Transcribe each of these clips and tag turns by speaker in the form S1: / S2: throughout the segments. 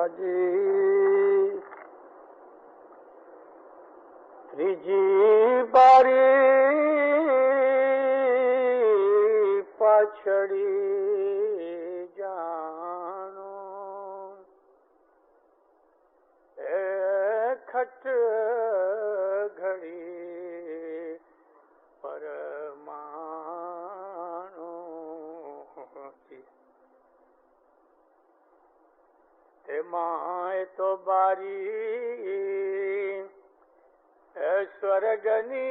S1: जी त्रिजी बारी पाछड़ी जानो ए खट घड़ी परमाणु ते माए तो बारी स्वर्गनी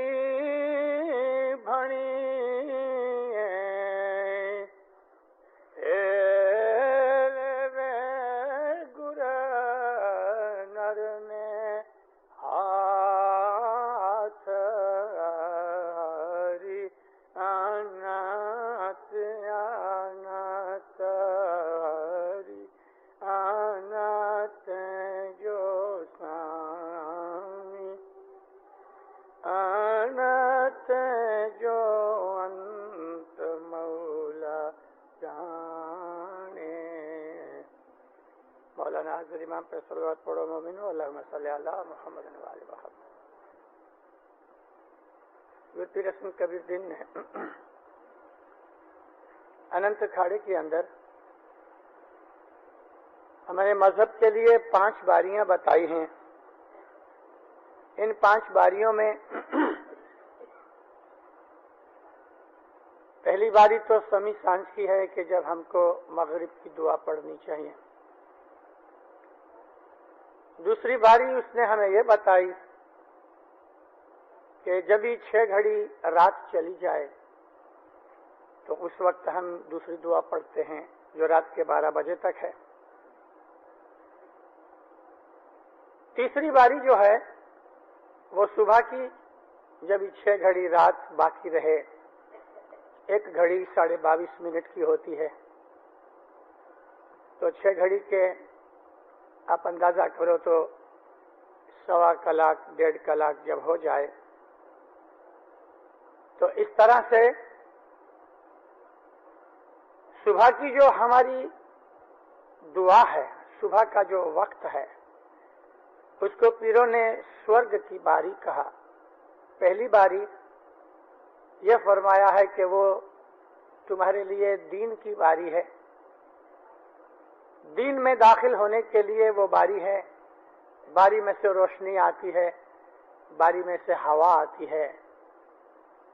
S1: भणी गुर नर ने हाथ हरि अनंत अनंत हरि अनंत जो स्वामी अनंत जो अंत मौला जाने। मौलाना हाजिर इमाम पे सलवात पढ़ो मोमिनो अल्लाहुम्मा सल्ली अला मुहम्मद व आले मुहम्मद। पीर हसन कबीर दिन ने अनंत अखाड़े के अंदर हमारे मजहब के लिए 5 बारियां बताई हैं। इन 5 बारियों में पहली बारी तो समी सांझ की है कि जब हमको मगरिब की दुआ पढ़नी चाहिए। दूसरी बारी उसने हमें यह बताई कि जब भी 6 घड़ी रात चली जाए तो उस वक्त हम दूसरी दुआ पढ़ते हैं जो रात के 12 बजे तक है। तीसरी बारी जो है वो सुबह की, जब 6 घड़ी रात बाकी रहे, 1 घड़ी 22.5 की होती है, तो 6 घड़ी के आप अंदाजा करो तो 1.25 कलाक 1.5 कलाक जब हो जाए तो इस तरह से सुबह की जो हमारी दुआ है, सुबह का जो वक्त है, उसको पीरों ने स्वर्ग की बारी कहा। पहली बारी यह फरमाया है कि वो तुम्हारे लिए दीन की बारी है, दीन में दाखिल होने के लिए वो बारी है। बारी में से रोशनी आती है, बारी में से हवा आती है।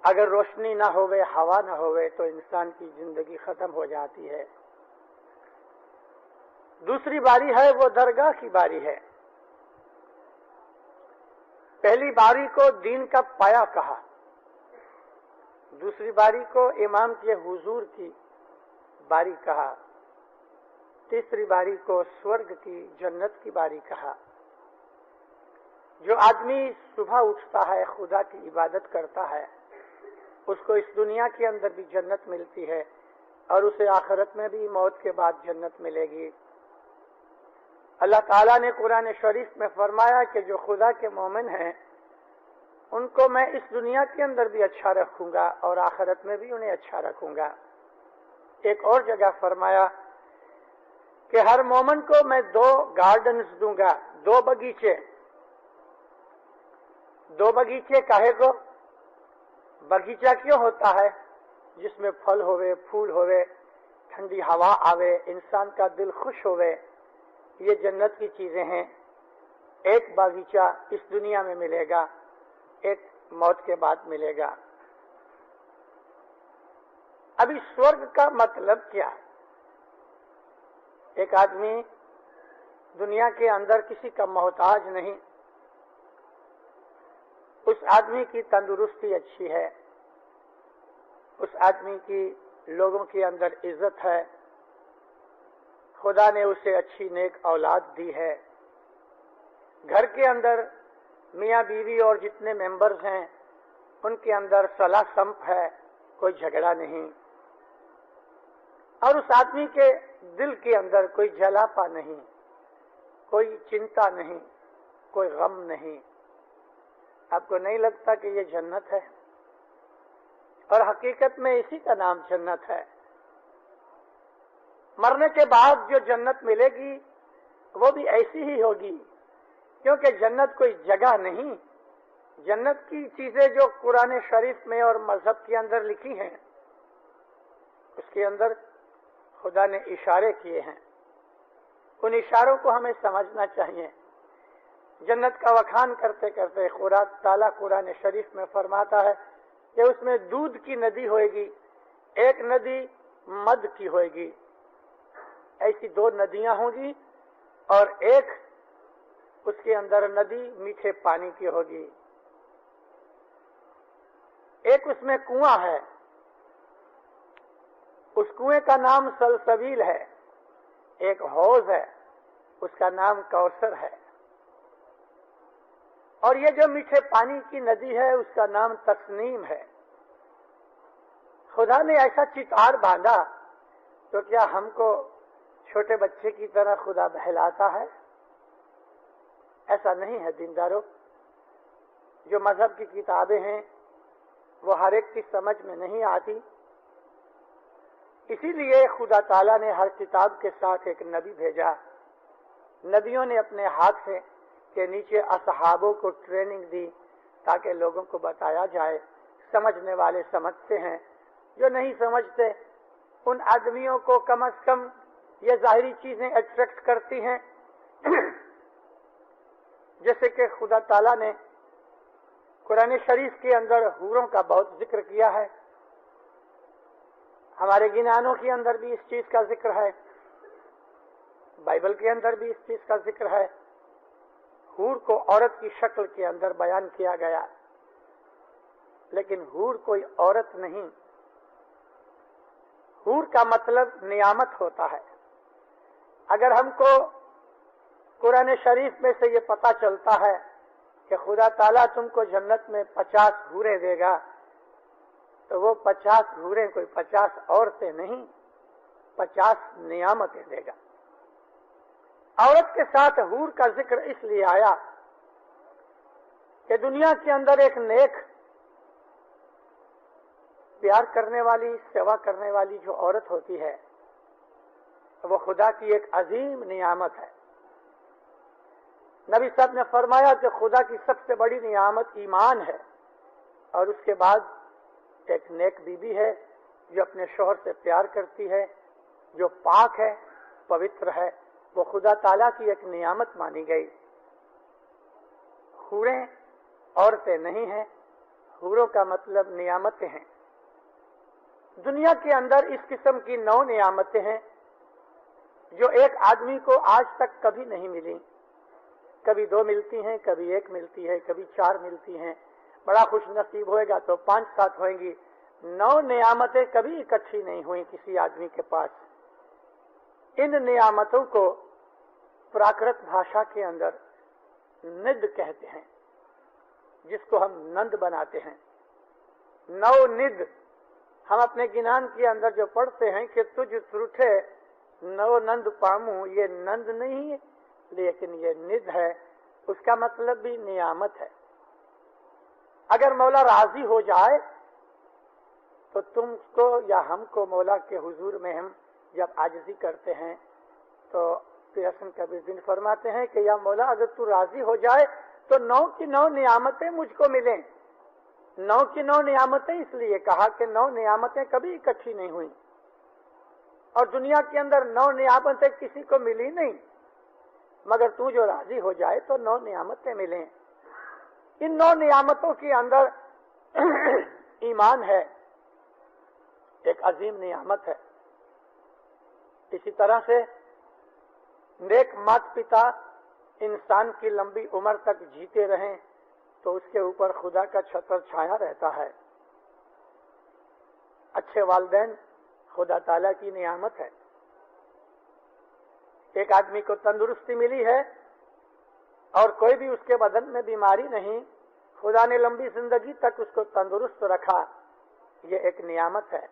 S1: अगर रोशनी ना होवे, हवा ना होवे तो इंसान की जिंदगी खत्म हो जाती है। दूसरी बारी है वो दरगाह की बारी है। पहली बारी को दीन का पाया कहा, दूसरी बारी को इमाम के हुजूर की बारी कहा, तीसरी बारी को स्वर्ग की जन्नत की बारी कहा। जो आदमी सुबह उठता है, खुदा की इबादत करता है, उसको इस दुनिया के अंदर भी जन्नत मिलती है और उसे आखिरत में भी मौत के बाद जन्नत मिलेगी। अल्लाह ताला ने कुरान शरीफ में फरमाया कि जो खुदा के मोमिन हैं उनको मैं इस दुनिया के अंदर भी अच्छा रखूंगा और आखिरत में भी उन्हें अच्छा रखूंगा। एक और जगह फरमाया कि हर मोमिन को मैं 2 गार्डन्स दूंगा, 2 बगीचे। 2 बगीचे काहे को? बगीचा क्यों होता है? जिसमें फल होवे, फूल होवे, ठंडी हवा आवे, इंसान का दिल खुश होवे, ये जन्नत की चीजें हैं। एक बागीचा इस दुनिया में मिलेगा, एक मौत के बाद मिलेगा। अभी स्वर्ग का मतलब क्या? एक आदमी दुनिया के अंदर किसी का मोहताज नहीं, उस आदमी की तंदुरुस्ती अच्छी है, उस आदमी की लोगों के अंदर इज्जत है, खुदा ने उसे अच्छी नेक औलाद दी है, घर के अंदर मियाँ बीवी और जितने मेंबर्स हैं उनके अंदर सलाह संप है, कोई झगड़ा नहीं, और उस आदमी के दिल के अंदर कोई जलापा नहीं, कोई चिंता नहीं, कोई गम नहीं। आपको नहीं लगता कि ये जन्नत है? और हकीकत में इसी का नाम जन्नत है। मरने के बाद जो जन्नत मिलेगी वो भी ऐसी ही होगी, क्योंकि जन्नत कोई जगह नहीं। जन्नत की चीजें जो कुरान शरीफ में और मजहब के अंदर लिखी हैं, उसके अंदर खुदा ने इशारे किए हैं। उन इशारों को हमें समझना चाहिए। जन्नत का वखान करते करते खुदा ताला कुरान शरीफ में फरमाता है कि उसमें दूध की नदी होएगी, एक नदी मद की होएगी। ऐसी दो नदियां होंगी और एक उसके अंदर नदी मीठे पानी की होगी। एक उसमें कुआं है, उस कुएं का नाम सलसबील है। एक हौज है, उसका नाम कौसर है। और ये जो मीठे पानी की नदी है, उसका नाम तस्नीम है। खुदा ने ऐसा चितार बांधा, तो क्या हमको छोटे बच्चे की तरह खुदा बहलाता है? ऐसा नहीं है दीनदारों। जो मजहब की किताबें हैं वो हर एक की समझ में नहीं आती। इसीलिए खुदा ताला ने हर किताब के साथ एक नबी भेजा। नबियों ने अपने हाथ से के नीचे असहाबों को ट्रेनिंग दी ताकि लोगों को बताया जाए। समझने वाले समझते हैं, जो नहीं समझते उन आदमियों को कम से कम ये जाहिरी चीजें अट्रैक्ट करती हैं। जैसे कि खुदा ताला ने कुरान शरीफ के अंदर हूरों का बहुत जिक्र किया है। हमारे गिनानों के अंदर भी इस चीज का जिक्र है, बाइबल के अंदर भी इस चीज का जिक्र है। हूर को औरत की शक्ल के अंदर बयान किया गया, लेकिन हूर कोई औरत नहीं। हूर का मतलब नियामत होता है। अगर हमको कुरान शरीफ में से ये पता चलता है कि खुदा ताला तुमको जन्नत में 50 हूरें देगा, तो वो 50 हूरें कोई 50 औरतें नहीं, 50 नियामतें देगा। औरत के साथ हूर का जिक्र इसलिए आया कि दुनिया के अंदर एक नेक प्यार करने वाली, सेवा करने वाली जो औरत होती है, वो खुदा की एक अजीम नियामत है। नबी साहब ने फरमाया कि खुदा की सबसे बड़ी नियामत ईमान है, और उसके बाद एक नेक बीबी है जो अपने शौहर से प्यार करती है, जो पाक है, पवित्र है। वो खुदा ताला की एक नियामत मानी गई। हूरें औरतें नहीं हैं, हूरों का मतलब नियामतें हैं। दुनिया के अंदर इस किस्म की 9 नियामतें हैं जो एक आदमी को आज तक कभी नहीं मिली। कभी 2 मिलती हैं, कभी 1 मिलती है, कभी 4 मिलती हैं। बड़ा खुश नसीब होएगा तो 5-7 होंगी। 9 नियामतें कभी इकट्ठी नहीं हुई किसी आदमी के पास। इन नियामतों को प्राकृत भाषा के अंदर निद कहते हैं, जिसको हम नंद बनाते हैं। 9 निद हम अपने गिनान के अंदर जो पढ़ते हैं कि तुझ त्रुठे 9 नंद पामू, ये नंद नहीं है लेकिन ये निद है। उसका मतलब भी नियामत है। अगर मौला राजी हो जाए तो तुमको या हमको मौला के हुजूर में हम जब आजिज़ी करते हैं तो फिर हसन कबीर दिन फरमाते हैं कि या मौला अगर तू राजी हो जाए तो 9 की 9 नियामतें मुझको मिलें। 9 की 9 नियामतें इसलिए कहा कि 9 नियामतें कभी इकट्ठी नहीं हुई, और दुनिया के अंदर 9 नियामतें किसी को मिली नहीं, मगर तू जो राजी हो जाए तो 9 नियामतें मिलें। इन 9 नियामतों के अंदर ईमान है, एक अजीम नियामत है। इसी तरह से नेक माता पिता इंसान की लंबी उम्र तक जीते रहें तो उसके ऊपर खुदा का छत्र छाया रहता है। अच्छे वालिदैन खुदा ताला की नियामत है। एक आदमी को तंदुरुस्ती मिली है और कोई भी उसके बदन में बीमारी नहीं, खुदा ने लंबी जिंदगी तक उसको तंदुरुस्त रखा, ये एक नियामत है।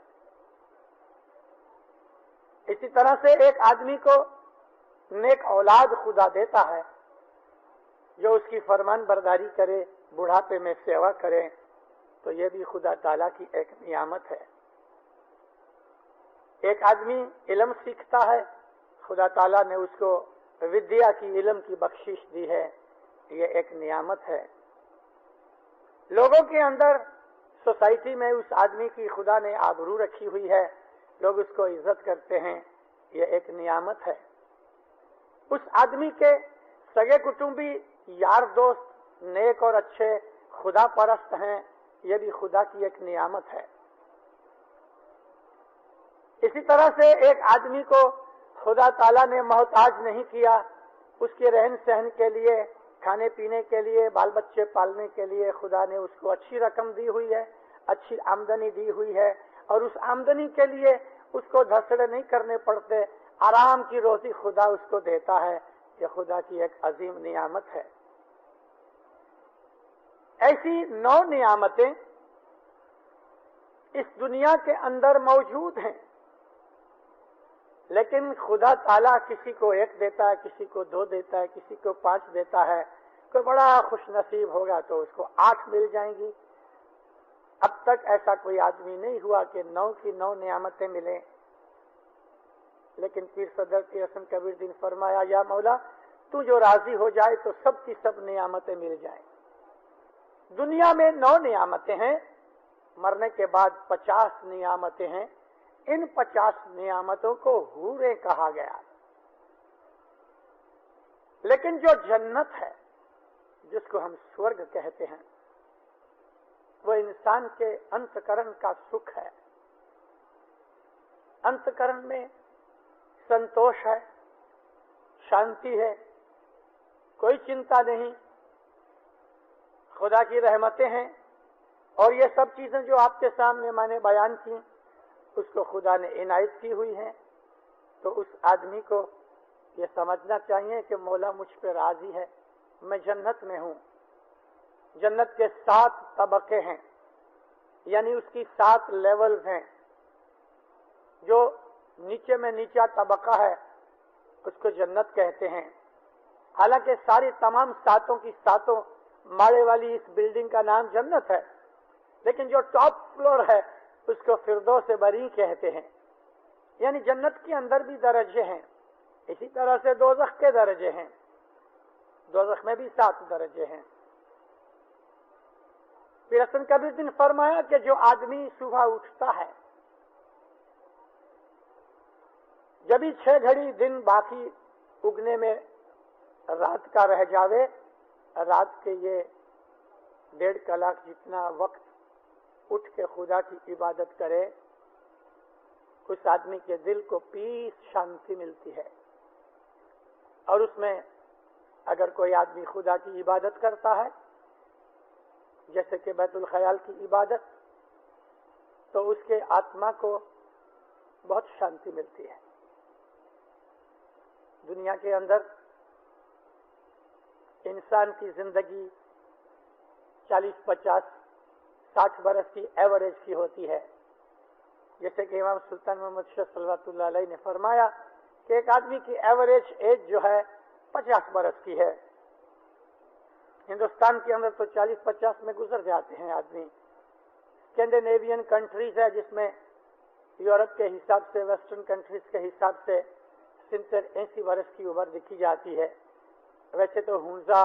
S1: इसी तरह से एक आदमी को नेक औलाद खुदा देता है जो उसकी फरमान बरदारी करे, बुढ़ापे में सेवा करे, तो ये भी खुदा ताला की एक नियामत है। एक आदमी इल्म सीखता है, खुदा ताला ने उसको विद्या की, इल्म की बख्शिश दी है, ये एक नियामत है। लोगों के अंदर, सोसाइटी में उस आदमी की खुदा ने आबरू रखी हुई है, लोग उसको इज्जत करते हैं, ये एक नियामत है। उस आदमी के सगे कुटुंबी, यार दोस्त नेक और अच्छे खुदा परस्त हैं, ये भी खुदा की एक नियामत है। इसी तरह से एक आदमी को खुदा ताला ने मोहताज नहीं किया, उसके रहन सहन के लिए, खाने पीने के लिए, बाल बच्चे पालने के लिए खुदा ने उसको अच्छी रकम दी हुई है, अच्छी आमदनी दी हुई है, और उस आमदनी के लिए उसको धसड़े नहीं करने पड़ते, आराम की रोजी खुदा उसको देता है। ये खुदा की एक अजीम नियामत है। ऐसी 9 नियामतें इस दुनिया के अंदर मौजूद हैं, लेकिन खुदा ताला किसी को 1 देता है, किसी को 2 देता है, किसी को 5 देता है। कोई बड़ा खुश नसीब होगा तो उसको 8 मिल जाएंगी। अब तक ऐसा कोई आदमी नहीं हुआ कि 9 की 9 नियामतें मिले। लेकिन पीर सदर के हसन कबीर दिन फरमाया, या मौला तू जो राजी हो जाए तो सब की सब नियामतें मिल जाए। दुनिया में 9 नियामतें हैं, मरने के बाद 50 नियामतें हैं। इन 50 नियामतों को हूरे कहा गया। लेकिन जो जन्नत है, जिसको हम स्वर्ग कहते हैं, वो इंसान के अंतकरण का सुख है। अंतकरण में संतोष है, शांति है, कोई चिंता नहीं, खुदा की रहमतें हैं। और ये सब चीजें जो आपके सामने मैंने बयान की, उसको खुदा ने इनायत की हुई है। तो उस आदमी को ये समझना चाहिए कि मौला मुझ पे राजी है, मैं जन्नत में हूं। जन्नत के 7 तबके हैं, यानी उसकी 7 लेवल्स हैं। जो नीचे में नीचा तबका है उसको जन्नत कहते हैं। हालांकि सारी तमाम 7 की 7 माले वाली इस बिल्डिंग का नाम जन्नत है, लेकिन जो टॉप फ्लोर है उसको फिरदौस बरी कहते हैं। यानी जन्नत के अंदर भी दर्जे हैं। इसी तरह से दोज़ख के दर्जे हैं, दोज़ख में भी 7 दर्जे हैं। फिर हसन कबीर दिन फरमाया कि जो आदमी सुबह उठता है, जब भी 6 घड़ी दिन बाकी उगने में रात का रह जावे, रात के ये 1.5 कलाक जितना वक्त उठ के खुदा की इबादत करे, उस आदमी के दिल को पीस, शांति मिलती है। और उसमें अगर कोई आदमी खुदा की इबादत करता है, जैसे कि बैतुल ख्याल की इबादत, तो उसके आत्मा को बहुत शांति मिलती है। दुनिया के अंदर इंसान की जिंदगी 40, 50, 60 बरस की एवरेज की होती है। जैसे कि इमाम सुल्तान मोहम्मद शाह सल्लल्लाहु अलैहि ने फरमाया कि एक आदमी की एवरेज एज जो है 50 बरस की है। हिंदुस्तान के अंदर तो 40-50 में गुजर जाते हैं आदमी। स्कैंडिनेवियन कंट्रीज है जिसमें यूरोप के हिसाब से, वेस्टर्न कंट्रीज के हिसाब से 70-80 बरस की उम्र दिखी जाती है। वैसे तो हुंजा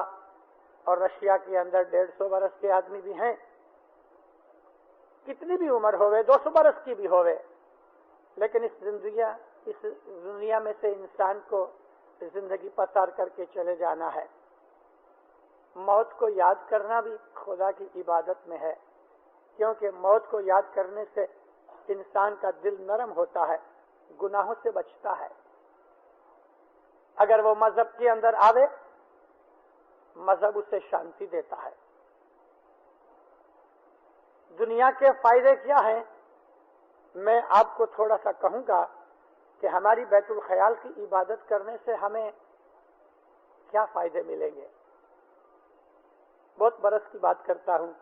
S1: और रशिया के अंदर 150 बरस के आदमी भी हैं। कितनी भी उम्र होवे, 200 बरस की भी होवे, लेकिन इस दुनिया में से इंसान को जिंदगी पसार करके चले जाना है। मौत को याद करना भी खुदा की इबादत में है, क्योंकि मौत को याद करने से इंसान का दिल नरम होता है, गुनाहों से बचता है। अगर वो मजहब के अंदर आवे, मजहब उसे शांति देता है। दुनिया के फायदे क्या हैं? मैं आपको थोड़ा सा कहूंगा कि हमारी बैतुल ख्याल की इबादत करने से हमें क्या फायदे मिलेंगे। बहुत बरस की बात करता हूं,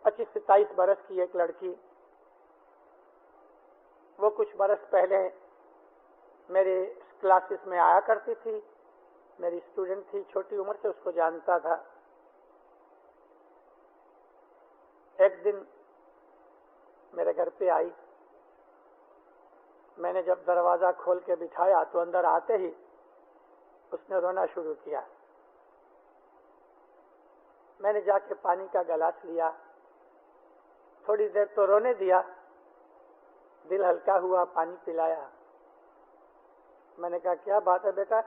S1: 25-27 बरस की एक लड़की, वो कुछ बरस पहले मेरे क्लासेस में आया करती थी। मेरी स्टूडेंट थी, छोटी उम्र से उसको जानता था। एक दिन मेरे घर पे आई, میں نے جب دروازہ کھول کے بٹھایا تو اندر آتے ہی اس نے رونا شروع کیا. میں نے جا کے پانی کا گلاس لیا, تھوڑی دیر تو رونے دیا, دل ہلکا ہوا, پانی پلایا. میں نے کہا کیا بات ہے بیٹا؟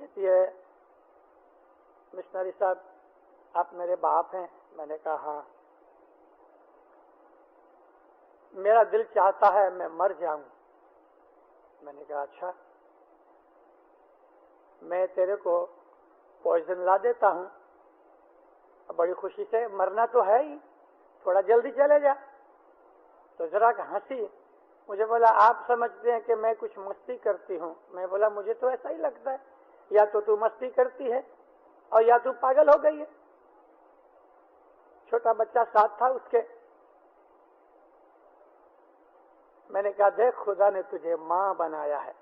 S1: کہتی ہے مشنری صاحب آپ میرے باپ ہیں. میں نے کہا ہاں. میرا دل چاہتا ہے میں مر جاؤں. میں نے کہا اچھا, میں تیرے کو پوائزن لا دیتا ہوں. بڑی خوشی سے, مرنا تو ہے ہی, تھوڑا جلدی چلے جا. تو ذرا ہنسی. مجھے بولا آپ سمجھتے ہیں کہ میں کچھ مستی کرتی ہوں. میں بولا مجھے تو ایسا ہی لگتا ہے, یا تو مستی کرتی ہے اور یا تو پاگل ہو گئی ہے. چھوٹا بچہ ساتھ تھا اس کے. میں نے کہا دیکھ خدا نے تجھے ماں بنایا ہے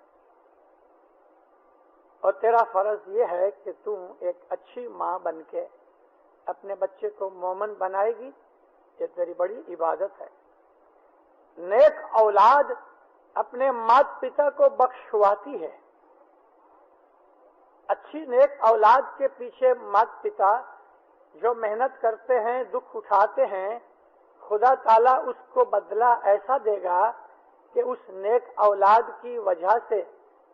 S1: اور تیرا فرض یہ ہے کہ تم ایک اچھی ماں بن کے اپنے بچے کو مومن بنائے گی. یہ تیری بڑی عبادت ہے. نیک اولاد اپنے مات پتا کو بخشواتی ہے. اچھی نیک اولاد کے پیچھے مات پتا جو محنت کرتے ہیں, دکھ اٹھاتے ہیں, خدا تعالیٰ اس کو بدلہ ایسا دے گا کہ اس نیک اولاد کی وجہ سے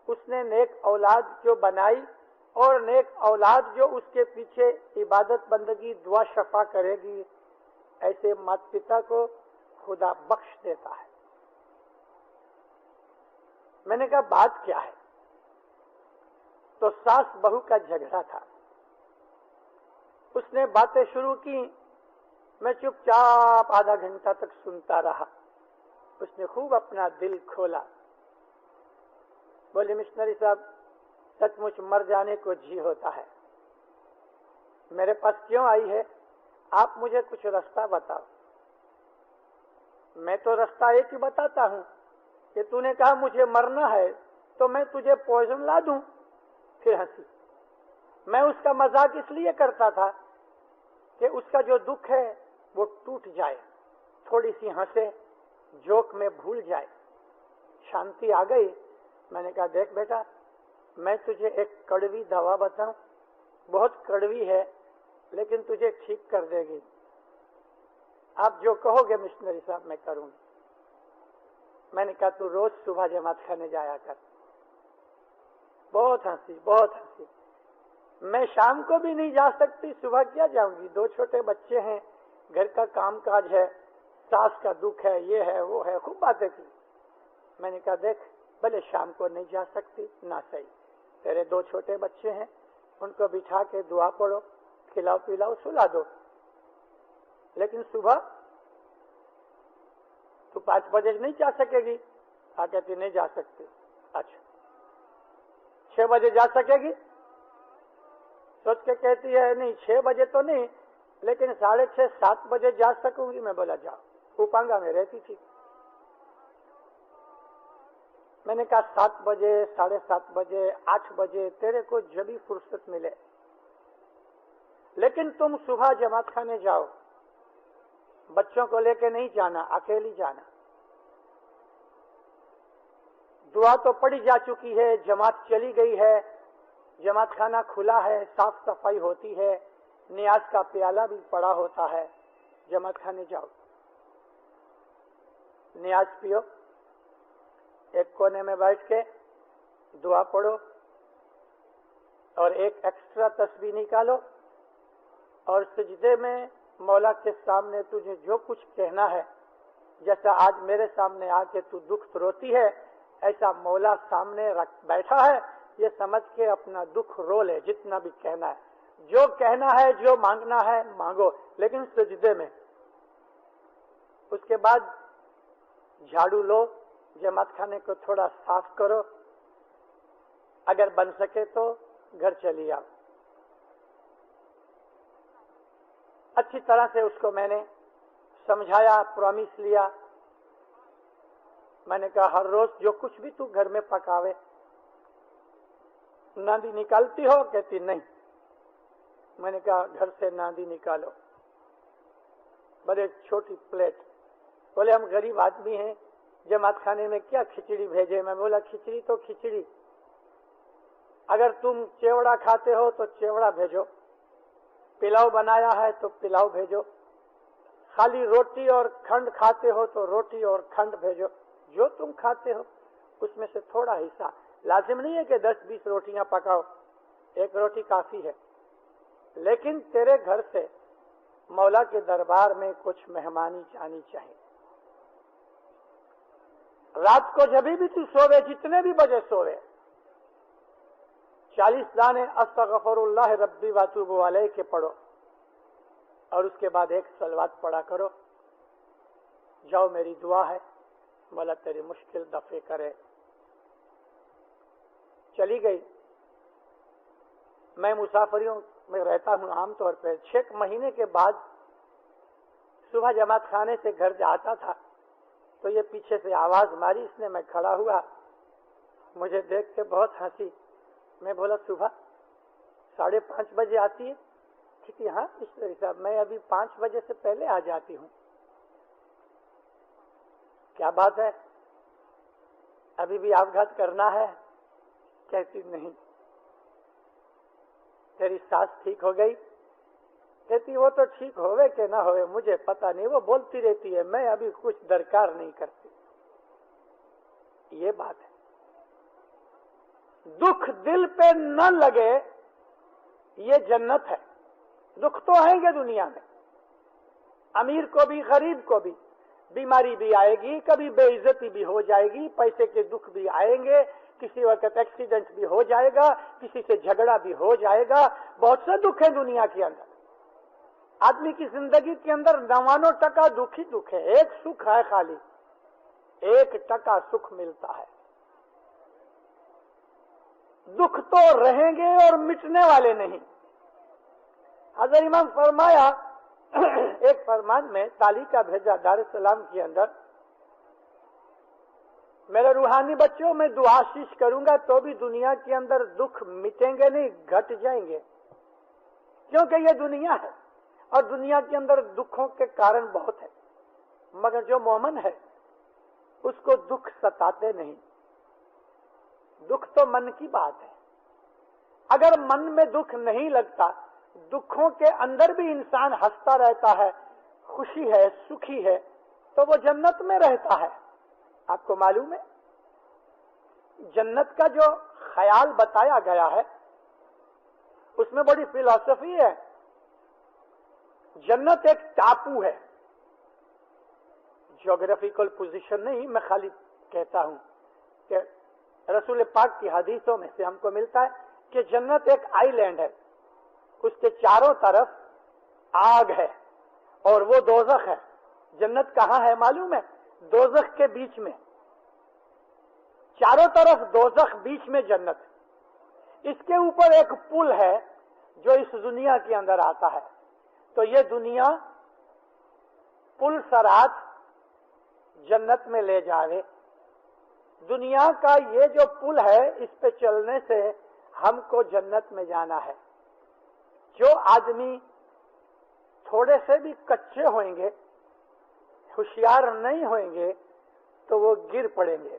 S1: اس نے نیک اولاد جو بنائی اور نیک اولاد جو اس کے پیچھے عبادت بندگی دعا شفا کرے گی, ایسے مات پتا کو خدا بخش دیتا ہے. میں نے کہا بات کیا ہے؟ تو ساس بہو کا جھگڑا تھا. اس نے باتیں شروع کی. میں چپ چاپ آدھا گھنٹہ تک سنتا رہا. اس نے خوب اپنا دل کھولا. بولے مشنری صاحب سچ مچ مر جانے کو جی ہوتا ہے. میرے پاس کیوں آئی ہے؟ آپ مجھے کچھ راستہ بتاؤ. میں تو راستہ ایک ہی بتاتا ہوں کہ تو نے کہا مجھے مرنا ہے تو میں تجھے پوائزن لا دوں. پھر ہنسی. میں اس کا مذاق اس لیے کرتا تھا کہ اس کا جو دکھ ہے وہ ٹوٹ جائے, تھوڑی سی ہنسے, جوک میں بھول جائے, شانتی آ گئی. میں نے کہا دیکھ بیٹا میں تجھے ایک کڑوی دوا بتاؤں, بہت کڑوی ہے لیکن تجھے ٹھیک کر دے گی. آپ جو کہو گے مشنری صاحب میں کروں گی. میں نے کہا تو روز صبح جماعت خانے جایا کر. بہت ہنسی, بہت ہنسی. میں شام کو بھی نہیں جا سکتی, صبح کیا جاؤں گی؟ 2 چھوٹے بچے ہیں, گھر کا کام کاج ہے, ساس کا دکھ ہے, یہ ہے وہ ہے, خوب باتیں کی. میں نے کہا دیکھ بھلے شام کو نہیں جا سکتی نہ صحیح, تیرے 2 چھوٹے بچے ہیں, ان کو بٹھا کے دعا پڑھو, کھلاؤ پلاؤ, سلا دو. لیکن صبح تو 5 بجے نہیں جا سکے گی. کہتی نہیں جا سکتی. اچھا 6 بجے جا سکے گی؟ سوچ کے کہتی ہے نہیں 6 بجے تو نہیں لیکن 6:30 7 بجے جا سکوں گی. میں بولا جاؤ. اوپانگا میں رہتی تھی. میں نے کہا 7 بجے 7:30 بجے 8 بجے تیرے کو جب بھی فرصت ملے, لیکن تم صبح جماعت خانے جاؤ, بچوں کو لے کے نہیں جانا, اکیلی جانا. دعا تو پڑھی جا چکی ہے, جماعت چلی گئی ہے, جماعت خانہ کھلا ہے, صاف صفائی ہوتی ہے, نیاز کا پیالہ بھی پڑا ہوتا ہے. جماعت خانے جاؤ, نیاز پیو, ایک کونے میں بیٹھ کے دعا پڑھو اور ایک ایکسٹرا تسبیح نکالو اور سجدے میں مولا کے سامنے تجھے جو کچھ کہنا ہے, جیسا آج میرے سامنے آ کے تو دکھ روتی ہے, ایسا مولا سامنے بیٹھا ہے, یہ سمجھ کے اپنا دکھ رو لے. جتنا بھی کہنا ہے, جو کہنا ہے, جو مانگنا ہے مانگو, لیکن سجدے میں. اس کے بعد جھاڑو لو, جماعت خانے کو تھوڑا صاف کرو, اگر بن سکے تو گھر چلی آؤ. اچھی طرح سے اس کو میں نے سمجھایا, پرومس لیا. میں نے کہا ہر روز جو کچھ بھی تو گھر میں پکاوے. ناندی نکالتی ہو؟ کہتی نہیں. میں نے کہا گھر سے ناندی نکالو, بڑے چھوٹی پلیٹ. بولے ہم غریب آدمی ہیں, जमात खाने में क्या खिचड़ी भेजे। मैं बोला खिचड़ी तो खिचड़ी, अगर तुम चेवड़ा खाते हो तो चेवड़ा भेजो, पिलाव बनाया है तो पिलाव भेजो, खाली रोटी और खंड खाते हो तो रोटी और खंड भेजो, जो तुम खाते हो उसमें से थोड़ा हिस्सा। लाजिम नहीं है कि 10-20 रोटियां पकाओ, एक रोटी काफी है, लेकिन तेरे घर से मौला के दरबार में कुछ मेहमानी आनी चाहिए। रात को जब भी तू सोवे, जितने भी बजे सोवे, 40 दाने अस्तगफिरुल्लाह रब्बी व अतूबु अलैह के पढ़ो और उसके बाद एक सलवात पढ़ा करो। जाओ, मेरी दुआ है, मौला तेरी मुश्किल दफे करे। चली गई। मैं मुसाफरियों में रहता हूं आमतौर पर। 6 महीने के बाद सुबह जमात खाने से घर जाता था तो ये पीछे से आवाज मारी इसने। मैं खड़ा हुआ, मुझे देख के बहुत हंसी। मैं बोला सुबह 5:30 बजे आती है? ठीक है, हाँ मिस्टर साहब, मैं अभी 5 बजे से पहले आ जाती हूँ। क्या बात है, अभी भी आपघात करना है? कहती नहीं। तेरी सास ठीक हो गई? कहती वो तो ठीक होवे कि ना होवे मुझे पता नहीं, वो बोलती रहती है, मैं अभी कुछ दरकार नहीं करती। ये बात है। दुख दिल पे न लगे ये जन्नत है। दुख तो आएंगे दुनिया में, अमीर को भी गरीब को भी। बीमारी भी आएगी, कभी बेइज्जती भी हो जाएगी, पैसे के दुख भी आएंगे, किसी वक्त एक्सीडेंट भी हो जाएगा, किसी से झगड़ा भी हो जाएगा। बहुत से दुख है दुनिया के अंदर। आदमी की जिंदगी के अंदर 99% दुख ही दुख है। एक सुख है, खाली 1% सुख मिलता है। दुख तो रहेंगे और मिटने वाले नहीं। हज़रत इमाम फरमाया एक फरमान में तालिका भेजा दारुस्सलाम के अंदर, मेरे रूहानी बच्चों में दुआ शीश करूंगा तो भी दुनिया के अंदर दुख मिटेंगे नहीं, घट जाएंगे, क्योंकि ये दुनिया है और दुनिया के अंदर दुखों के कारण बहुत है। मगर जो मोमिन है उसको दुख सताते नहीं। दुख तो मन की बात है। अगर मन में दुख नहीं लगता, दुखों के अंदर भी इंसान हंसता रहता है, खुशी है, सुखी है, तो वो जन्नत में रहता है। आपको मालूम है जन्नत का जो ख्याल बताया गया है उसमें बड़ी फिलॉसफी है। जन्नत एक टापू है, ज्योग्राफिकल पोजीशन नहीं, मैं खाली कहता हूं कि रसूल पाक की हदीसों में से हमको मिलता है कि जन्नत एक आइलैंड है, उसके चारों तरफ आग है और वो दोज़ख है। जन्नत कहाँ है मालूम है? दोज़ख के बीच में। चारों तरफ दोज़ख, बीच में जन्नत। इसके ऊपर एक पुल है जो इस दुनिया के अंदर आता है। तो ये दुनिया पुल सरात जन्नत में ले जावे। दुनिया का ये जो पुल है, इस पे चलने से हमको जन्नत में जाना है। जो आदमी थोड़े से भी कच्चे होंगे, होशियार नहीं होंगे, तो वो गिर पड़ेंगे।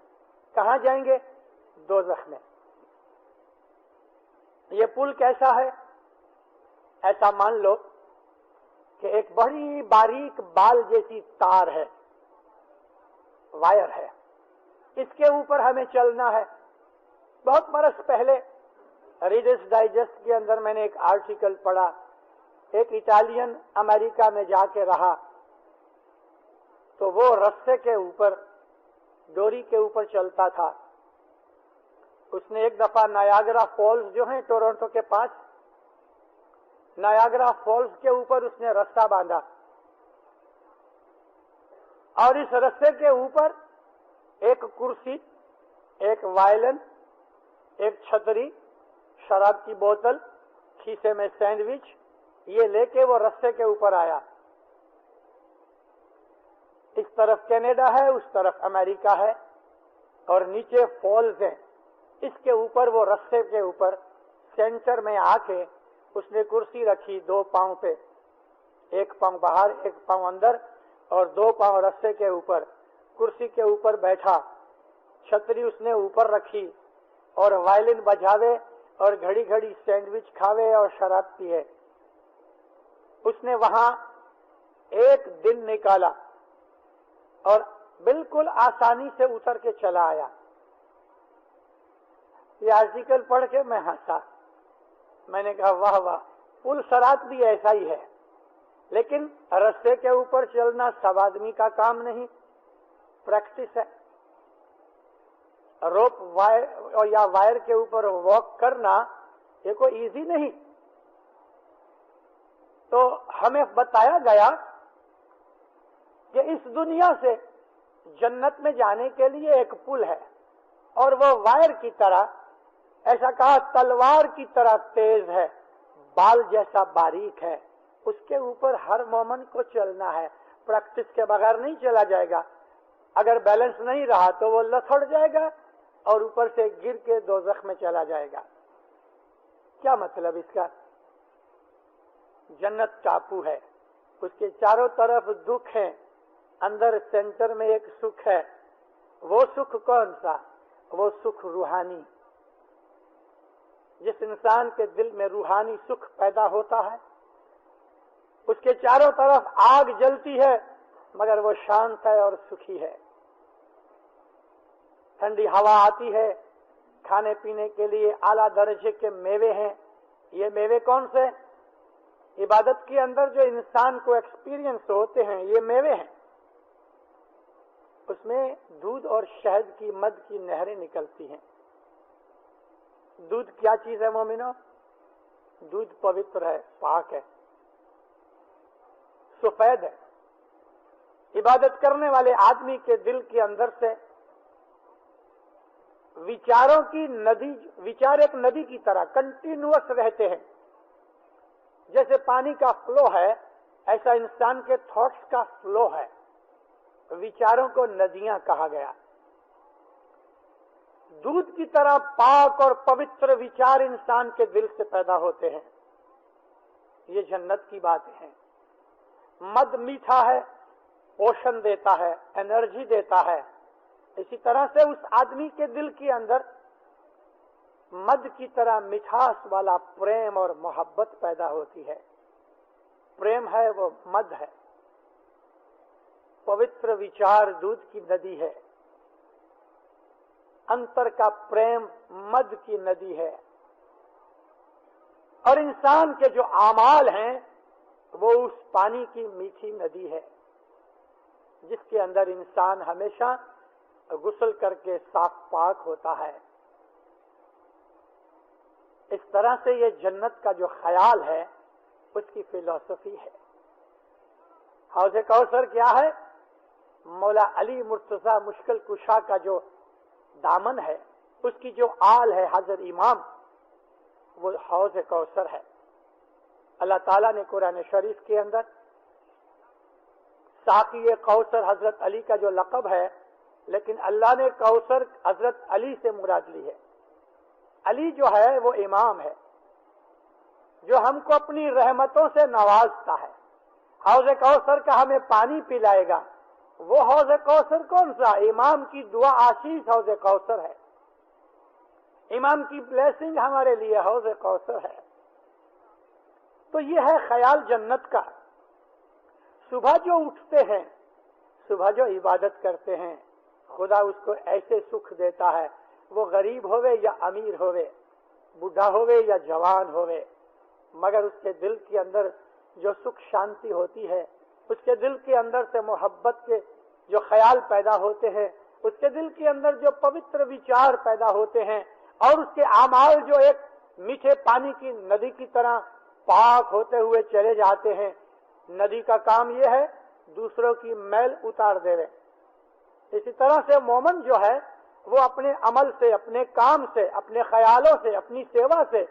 S1: कहां जाएंगे? दोज़ख में। ये पुल कैसा है? ऐसा मान लो कि एक बड़ी बारीक बाल जैसी तार है, वायर है, इसके ऊपर हमें चलना है। बहुत बरस पहले रीडर्स डाइजेस्ट के अंदर मैंने एक आर्टिकल पढ़ा। एक इटालियन अमेरिका में जाके रहा तो वो रस्से के ऊपर, डोरी के ऊपर चलता था। उसने एक दफा नायाग्रा फॉल्स जो है टोरंटो के पास, नायाग्रा फॉल्स के ऊपर उसने रस्सा बांधा और इस रस्से के ऊपर एक कुर्सी, एक वायलिन, एक छतरी, शराब की बोतल, खीसे में सैंडविच, ये लेके वो रस्से के ऊपर आया। इस तरफ कनाडा है, उस तरफ अमेरिका है और नीचे फॉल्स हैं। इसके ऊपर वो रस्से के ऊपर सेंटर में आके उसने कुर्सी रखी 2 पांव पे, एक पांव बाहर एक पांव अंदर और 2 पांव रस्से के ऊपर। कुर्सी के ऊपर बैठा, छतरी उसने ऊपर रखी और वायलिन बजावे और घड़ी घड़ी सैंडविच खावे और शराब पिए। उसने वहां एक दिन निकाला और बिल्कुल आसानी से उतर के चला आया। ये आर्टिकल पढ़ के मैं हंसा। मैंने कहा वाह वाह, पुल सरात भी ऐसा ही है, लेकिन रस्ते के ऊपर चलना सब आदमी का काम नहीं, प्रैक्टिस है। रोप वायर या वायर के ऊपर वॉक करना ये कोई इजी नहीं। तो हमें बताया गया कि इस दुनिया से जन्नत में जाने के लिए एक पुल है और वो वायर की तरह, ऐसा कहा तलवार की तरह तेज है, बाल जैसा बारीक है। उसके ऊपर हर मोमन को चलना है, प्रैक्टिस के बगैर नहीं चला जाएगा। अगर बैलेंस नहीं रहा तो वो लथड़ जाएगा और ऊपर से गिर के दोज़ख में चला जाएगा। क्या मतलब इसका? जन्नत टापू है, उसके चारों तरफ दुख है, अंदर सेंटर में एक सुख है। वो सुख कौन सा? वो सुख रूहानी। जिस इंसान के दिल में रूहानी सुख पैदा होता है, उसके चारों तरफ आग जलती है मगर वो शांत है और सुखी है। ठंडी हवा आती है, खाने पीने के लिए आला दर्जे के मेवे हैं। ये मेवे कौन से? इबादत के अंदर जो इंसान को एक्सपीरियंस होते हैं, ये मेवे हैं। उसमें दूध और शहद की, मध की नहरें निकलती हैं। दूध क्या चीज है मोमिनो? दूध पवित्र है, पाक है, सफेद है। इबादत करने वाले आदमी के दिल के अंदर से विचारों की नदी, विचार एक नदी की तरह कंटिन्यूअस रहते हैं। जैसे पानी का फ्लो है, ऐसा इंसान के थॉट्स का फ्लो है। विचारों को नदियां कहा गया। दूध की तरह पाक और पवित्र विचार इंसान के दिल से पैदा होते हैं। ये जन्नत की बातें हैं। मद मीठा है, पोषण देता है, एनर्जी देता है। इसी तरह से उस आदमी के दिल के अंदर मद की तरह मिठास वाला प्रेम और मोहब्बत पैदा होती है। प्रेम है वो मद है, पवित्र विचार दूध की नदी है, अंतर का प्रेम मद की नदी है। और इंसान के जो आमाल हैं वो उस पानी की मीठी नदी है, जिसके अंदर इंसान हमेशा गुस्ल करके साफ पाक होता है। इस तरह से ये जन्नत का जो ख्याल है उसकी फिलॉसफी है। हौज़े कौसर क्या है? मौला अली मुर्तजा मुश्किल कुशा का जो दामन है, उसकी जो आल है हाजिर इमाम, वो हौज़े कौसर है। अल्लाह ताला ने कुरान शरीफ के अंदर साक़ी कौसर हजरत अली का जो लक़ब है, लेकिन अल्लाह ने कौसर हजरत अली से मुराद ली है। अली जो है वो इमाम है, जो हमको अपनी रहमतों से नवाजता है। हौज़े कौसर का हमें पानी पिलाएगा। वो हौज़े कौसर कौन सा? इमाम की दुआ आशीष हौज़े कौसर है। इमाम की ब्लेसिंग हमारे लिए हौज़े कौसर है। तो ये है ख्याल जन्नत का। सुबह जो उठते हैं, सुबह जो इबादत करते हैं, खुदा उसको ऐसे सुख देता है, वो गरीब होवे या अमीर होवे, बूढ़ा होवे या जवान होवे, मगर उसके दिल के अंदर जो सुख शांति होती है, उसके दिल के अंदर से मोहब्बत के जो ख्याल पैदा होते हैं, उसके दिल के अंदर जो पवित्र विचार पैदा होते हैं, और उसके आमाल जो एक मीठे पानी की नदी की तरह पाक होते हुए चले जाते हैं। नदी का काम यह है दूसरों की मैल उतार देवे। इसी तरह से मोमन जो है वो अपने अमल से, अपने काम से, अपने ख्यालों से, अपनी सेवा से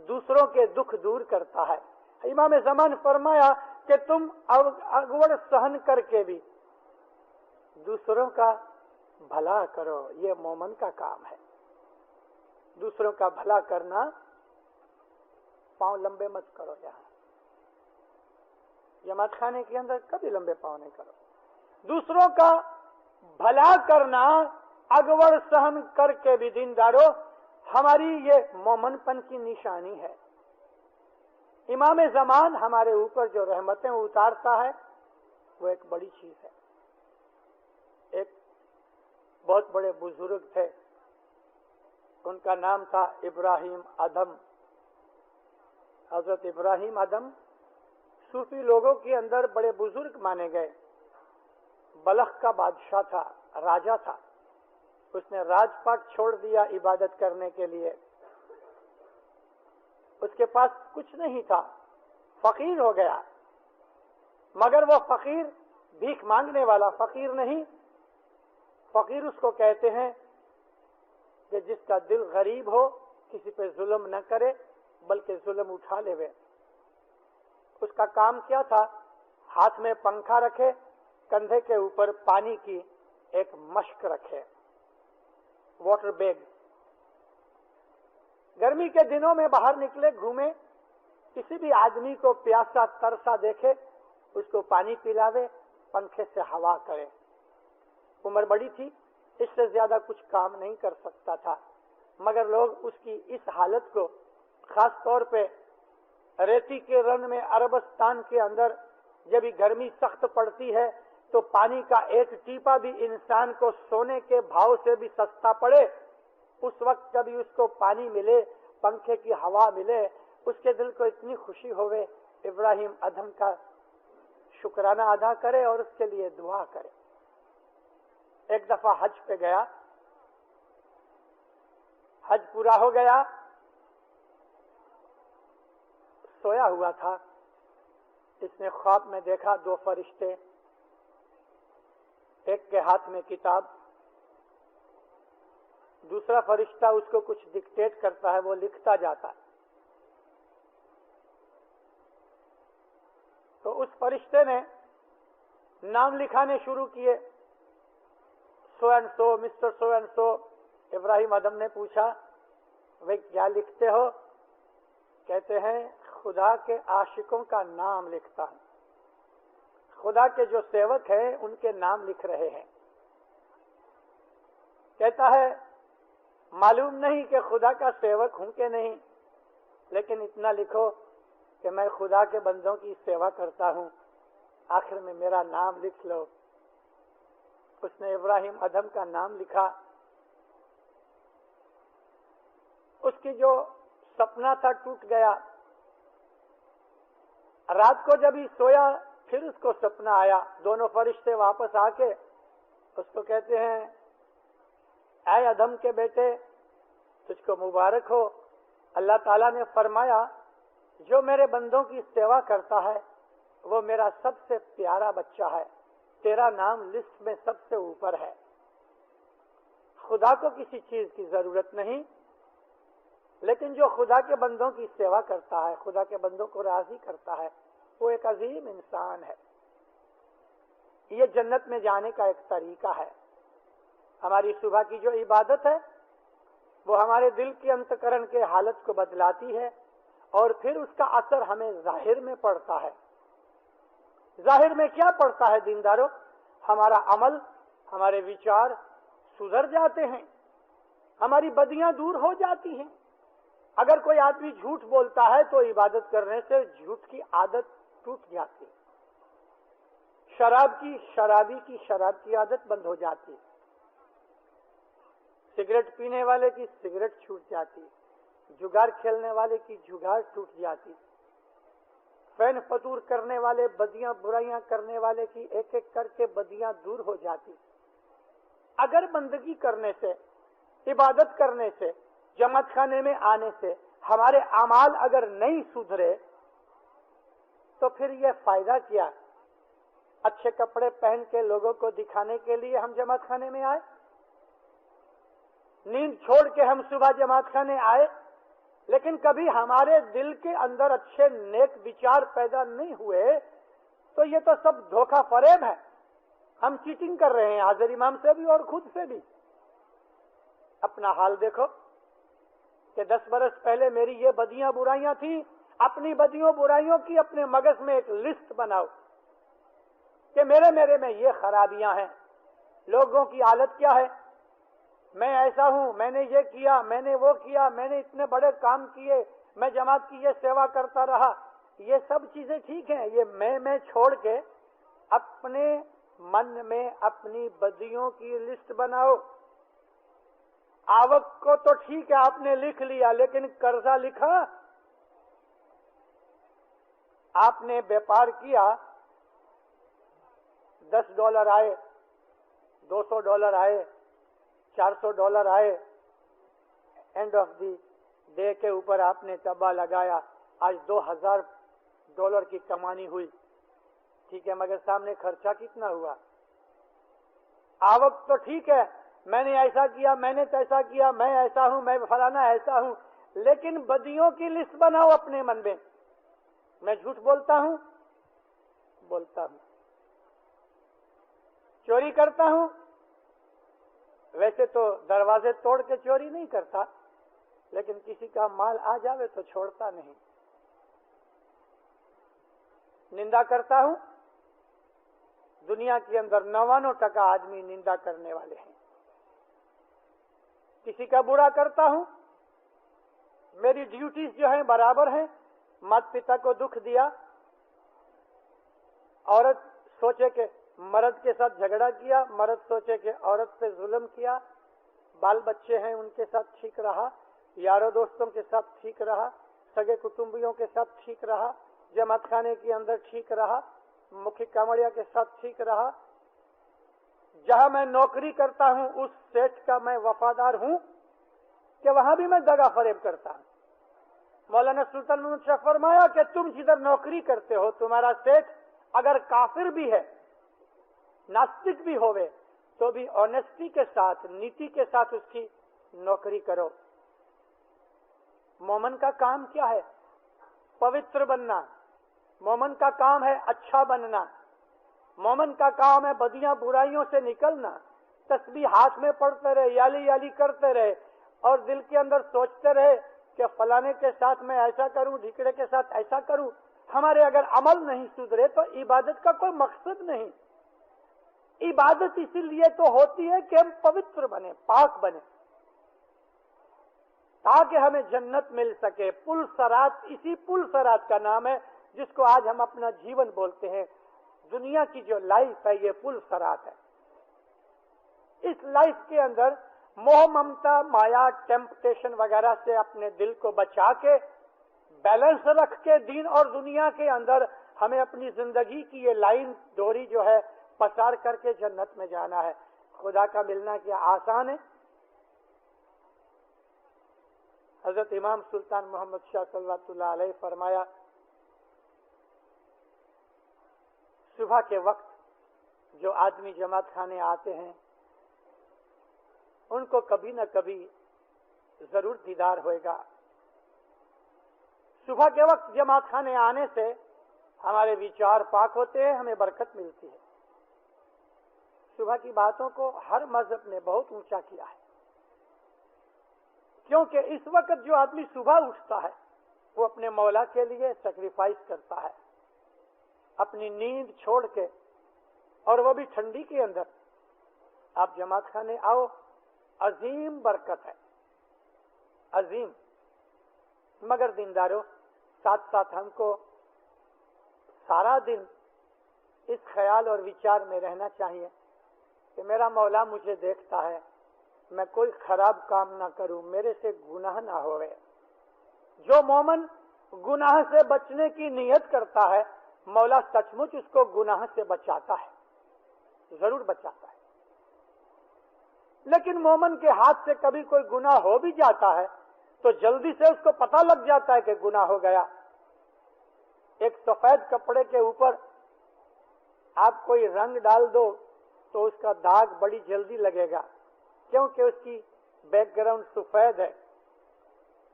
S1: दूसरों के दुख दूर करता है। इमाम ज़मान फरमाया कि तुम अगवड़ सहन करके भी दूसरों का भला करो, ये मोमन का काम है। दूसरों का भला करना, पांव लंबे मत करो। यहाँ जमात खाने के अंदर कभी लंबे पांव नहीं करो। दूसरों का بھلا کرنا اگوڑ سہن کر کے بھی دیندارو ہماری یہ مومن پن کی نشانی ہے. امام زمان ہمارے اوپر جو رحمتیں اتارتا ہے وہ ایک بڑی چیز ہے. ایک بہت بڑے بزرگ تھے، ان کا نام تھا ابراہیم ادھم. حضرت ابراہیم ادھم صوفی لوگوں کے اندر بڑے بزرگ مانے گئے. بلخ کا بادشاہ تھا، راجا تھا. اس نے راج پاٹ چھوڑ دیا عبادت کرنے کے لیے. اس کے پاس کچھ نہیں تھا، فقیر ہو گیا. مگر وہ فقیر بھیک مانگنے والا فقیر نہیں. فقیر اس کو کہتے ہیں کہ جس کا دل غریب ہو، کسی پہ ظلم نہ کرے بلکہ ظلم اٹھا لے. اس کا کام کیا تھا؟ ہاتھ میں پنکھا رکھے، کندھے کے اوپر پانی کی ایک مشک رکھے، واٹر بیگ. گرمی کے دنوں میں باہر نکلے، گھومے، کسی بھی آدمی کو پیاسا ترسا دیکھے اس کو پانی پلاوے، پنکھے سے ہوا کرے. عمر بڑی تھی، اس سے زیادہ کچھ کام نہیں کر سکتا تھا. مگر لوگ اس کی اس حالت کو، خاص طور پہ ریتی کے رن میں عربستان کے اندر جب گرمی سخت پڑتی ہے تو پانی کا ایک ٹیپا بھی انسان کو سونے کے بھاؤ سے بھی سستا پڑے، اس وقت کبھی اس کو پانی ملے، پنکھے کی ہوا ملے، اس کے دل کو اتنی خوشی ہوئے. ابراہیم ادھم کا شکرانہ ادا کرے اور اس کے لیے دعا کرے. ایک دفعہ حج پہ گیا، حج پورا ہو گیا، سویا ہوا تھا. اس نے خواب میں دیکھا دو فرشتے، ایک کے ہاتھ میں کتاب، دوسرا فرشتہ اس کو کچھ ڈکٹیٹ کرتا ہے، وہ لکھتا جاتا ہے. تو اس فرشتے نے نام لکھانے شروع کیے، so and so, mister so and so. Ibrahim Adam نے پوچھا، وہ کیا لکھتے ہو؟ کہتے ہیں خدا کے عاشقوں کا نام لکھتا ہوں، خدا کے جو سیوک ہیں ان کے نام لکھ رہے ہیں. کہتا ہے معلوم نہیں کہ خدا کا سیوک ہوں کہ نہیں، لیکن اتنا لکھو کہ میں خدا کے بندوں کی سیوا کرتا ہوں، آخر میں میرا نام لکھ لو. اس نے ابراہیم ادم کا نام لکھا. اس کی جو سپنا تھا ٹوٹ گیا. رات کو جب ہی سویا پھر اس کو سپنا آیا. دونوں فرشتے واپس آ کے اس کو کہتے ہیں، اے ادم کے بیٹے تجھ کو مبارک ہو، اللہ تعالیٰ نے فرمایا جو میرے بندوں کی سیوا کرتا ہے وہ میرا سب سے پیارا بچہ ہے، تیرا نام لسٹ میں سب سے اوپر ہے. خدا کو کسی چیز کی ضرورت نہیں، لیکن جو خدا کے بندوں کی سیوا کرتا ہے، خدا کے بندوں کو راضی کرتا ہے، وہ ایک عظیم انسان ہے. یہ جنت میں جانے کا ایک طریقہ ہے. ہماری صبح کی جو عبادت ہے وہ ہمارے دل کے انتکرن کے حالت کو بدلاتی ہے اور پھر اس کا اثر ہمیں ظاہر میں پڑتا ہے. ظاہر میں کیا پڑتا ہے دیندارو؟ ہمارا عمل، ہمارے وچار سدھر جاتے ہیں، ہماری بدیاں دور ہو جاتی ہیں. اگر کوئی آدمی جھوٹ بولتا ہے تو عبادت کرنے سے جھوٹ کی عادت ٹوٹ جاتی ہے. شرابی کی شراب کی عادت بند ہو جاتی ہے. سگریٹ پینے والے کی سگریٹ چھوٹ جاتی، جگار کھیلنے والے کی جگار ٹوٹ جاتی، فین فطور کرنے والے، بدیاں برائیاں کرنے والے کی ایک ایک کر کے بدیاں دور ہو جاتی. اگر بندگی کرنے سے، عبادت کرنے سے، جماعت خانے میں آنے سے ہمارے اعمال اگر نہیں سدھرے تو پھر یہ فائدہ کیا؟ اچھے کپڑے پہن کے لوگوں کو دکھانے کے لیے ہم جماعت خانے میں آئے، نیند چھوڑ کے ہم صبح جماعت خانے آئے، لیکن کبھی ہمارے دل کے اندر اچھے نیک وچار پیدا نہیں ہوئے تو یہ تو سب دھوکہ فریب ہے. ہم چیٹنگ کر رہے ہیں، حاضر امام سے بھی اور خود سے بھی. اپنا حال دیکھو کہ 10 برس پہلے میری یہ بدیاں برائیاں تھیں. اپنی بدیوں برائیوں کی اپنے مغز میں ایک لسٹ بناؤ کہ میرے میں یہ خرابیاں ہیں، لوگوں کی حالت کیا ہے؟ میں ایسا ہوں، میں نے یہ کیا، میں نے وہ کیا، میں نے اتنے بڑے کام کیے، میں جماعت کی یہ سیوا کرتا رہا. یہ سب چیزیں ٹھیک ہیں. یہ میں چھوڑ کے اپنے من میں اپنی بدیوں کی لسٹ بناؤ. آوک کو تو ٹھیک ہے آپ نے لکھ لیا، لیکن قرضہ لکھا؟ آپ نے بیپار کیا، $10 آئے، $200 آئے، $400 آئے، اینڈ آف دی ڈے کے اوپر آپ نے تبا لگایا، آج $2000 کی کمانی ہوئی. ٹھیک ہے، مگر سامنے خرچہ کتنا ہوا؟ آوک تو ٹھیک ہے، میں نے ایسا کیا، میں نے تیسا کیا، میں ایسا ہوں، میں فلانا ایسا ہوں، لیکن بدیوں کی لسٹ بناؤ اپنے من میں. میں جھوٹ بولتا ہوں، چوری کرتا ہوں، ویسے تو دروازے توڑ کے چوری نہیں کرتا، لیکن کسی کا مال آ جاوے تو چھوڑتا نہیں. نندا کرتا ہوں، دنیا کے اندر 99% آدمی نندا کرنے والے ہیں. کسی کا برا کرتا ہوں، میری ڈیوٹیز جو ہیں برابر ہیں. مات پتا کو دکھ دیا، عورت سوچے کہ مرد کے ساتھ جھگڑا کیا، مرد سوچے کہ عورت پہ ظلم کیا، بال بچے ہیں ان کے ساتھ ٹھیک رہا، یاروں دوستوں کے ساتھ ٹھیک رہا، سگے کٹمبیوں کے ساتھ ٹھیک رہا، جماعت خانے کے اندر ٹھیک رہا، مکھی کامڑیا کے ساتھ ٹھیک رہا. جہاں میں نوکری کرتا ہوں اس سیٹ کا میں وفادار ہوں کہ وہاں بھی میں دغا فریب کرتا ہوں. مولانا سلطان محمد شاہ فرمایا کہ تم جدھر نوکری کرتے ہو تمہارا سیٹ اگر کافر بھی ہے، ناستک بھی ہوئے، تو بھی آنےسٹی کے ساتھ، نیتی کے ساتھ اس کی نوکری کرو. مومن کا کام کیا ہے؟ پوتر بننا. مومن کا کام ہے اچھا بننا. مومن کا کام ہے بدیاں برائیوں سے نکلنا. تسبیح ہاتھ میں پڑھتے رہے، یالی یالی کرتے رہے، اور دل کے اندر سوچتے رہے کہ فلانے کے ساتھ میں ایسا کروں، ڈھکڑے کے ساتھ ایسا کروں. ہمارے اگر عمل نہیں سدھرے تو عبادت کا کوئی مقصد نہیں. عبادت اسی لیے تو ہوتی ہے کہ ہم پوتر بنے، پاک بنے، تاکہ ہمیں جنت مل سکے. پل صراط، اسی پل صراط کا نام ہے جس کو آج ہم اپنا جیون بولتے ہیں. دنیا کی جو لائف ہے یہ پل صراط ہے. اس لائف کے اندر موہ ممتا، مایا، ٹیمپٹیشن وغیرہ سے اپنے دل کو بچا کے بیلنس رکھ کے دین اور دنیا کے اندر ہمیں اپنی زندگی کی یہ لائن ڈوری جو ہے پسار کر کے جنت میں جانا ہے. خدا کا ملنا کیا آسان ہے؟ حضرت امام سلطان محمد شاہ صلی اللہ علیہ فرمایا، صبح کے وقت جو آدمی جماعت خانے آتے ہیں ان کو کبھی نہ کبھی ضرور دیدار ہوئے گا. صبح کے وقت جماعت خانے آنے سے ہمارے وچار پاک ہوتے ہیں، ہمیں برکت ملتی ہے. صبح کی باتوں کو ہر مذہب نے بہت اونچا کیا ہے، کیونکہ اس وقت جو آدمی صبح اٹھتا ہے وہ اپنے مولا کے لیے سیکریفائس کرتا ہے، اپنی نیند چھوڑ کے، اور وہ بھی ٹھنڈی کے اندر. آپ جماعت خانے آؤ، عظیم برکت ہے، عظیم. مگر دینداروں، ساتھ ساتھ ہم کو سارا دن اس خیال اور وچار میں رہنا چاہیے کہ میرا مولا مجھے دیکھتا ہے، میں کوئی خراب کام نہ کروں، میرے سے گناہ نہ ہوئے. جو مومن گناہ سے بچنے کی نیت کرتا ہے مولا سچ مچ اس کو گناہ سے بچاتا ہے، ضرور بچاتا ہے. لیکن مومن کے ہاتھ سے کبھی کوئی گناہ ہو بھی جاتا ہے تو جلدی سے اس کو پتہ لگ جاتا ہے کہ گناہ ہو گیا. ایک سفید کپڑے کے اوپر آپ کوئی رنگ ڈال دو تو اس کا داغ بڑی جلدی لگے گا، کیونکہ اس کی بیک گراؤنڈ سفید ہے.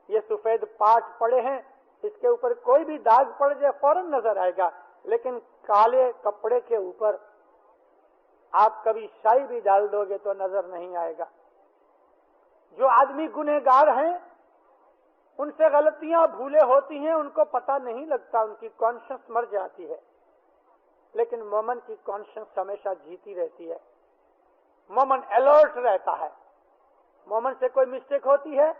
S1: یہ سفید پاٹ پڑے ہیں، اس کے اوپر کوئی بھی داغ پڑ جائے فوراً نظر آئے گا. لیکن کالے کپڑے کے اوپر آپ کبھی شائی بھی ڈال دو گے تو نظر نہیں آئے گا. جو آدمی گنہگار ہیں ان سے غلطیاں بھولے ہوتی ہیں، ان کو پتہ نہیں لگتا، ان کی کانشنس مر جاتی ہے. لیکن مومن کی کانشنس ہمیشہ جیتی رہتی ہے. مومن الرٹ رہتا ہے. مومن سے کوئی مسٹیک ہوتی ہے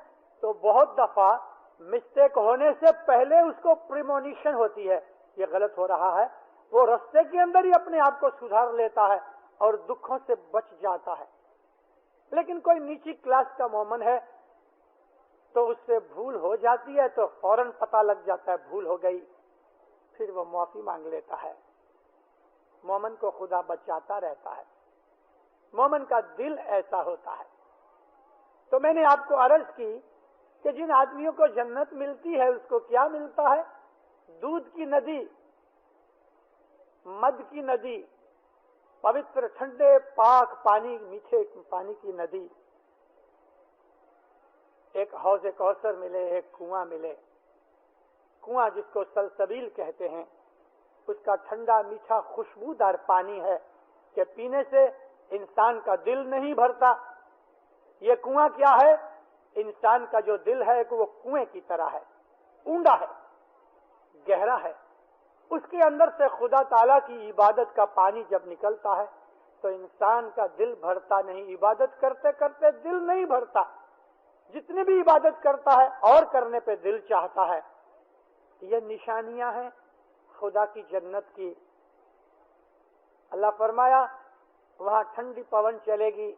S1: تو بہت دفعہ مسٹیک ہونے سے پہلے اس کو پریمونیشن ہوتی ہے, یہ غلط ہو رہا ہے. وہ رستے کے اندر ہی اپنے آپ کو سدھار لیتا ہے اور دکھوں سے بچ جاتا ہے. لیکن کوئی نیچی کلاس کا مومن ہے تو اس سے بھول ہو جاتی ہے تو فوراً پتہ لگ جاتا ہے بھول ہو گئی, پھر وہ معافی مانگ لیتا ہے. مومن کو خدا بچاتا رہتا ہے. مومن کا دل ایسا ہوتا ہے. تو میں نے آپ کو عرض کی کہ جن آدمیوں کو جنت ملتی ہے اس کو کیا ملتا ہے؟ دودھ کی ندی, مد کی ندی, پوتر ٹھنڈے پاک پانی, میٹھے پانی کی ندی, ایک حوض کوثر ملے, ایک کنواں ملے. کنواں جس کو سلسبیل کہتے ہیں, اس کا ٹھنڈا میٹھا خوشبودار پانی ہے کہ پینے سے انسان کا دل نہیں بھرتا. یہ کنواں کیا ہے؟ انسان کا جو دل ہے کہ وہ کنویں کی طرح ہے, اونڈا ہے, گہرا ہے. اس کے اندر سے خدا تعالیٰ کی عبادت کا پانی جب نکلتا ہے تو انسان کا دل بھرتا نہیں. عبادت کرتے کرتے دل نہیں بھرتا. جتنی بھی عبادت کرتا ہے اور کرنے پہ دل چاہتا ہے. یہ نشانیاں ہیں خدا کی جنت کی. اللہ فرمایا وہاں ٹھنڈی پون چلے گی.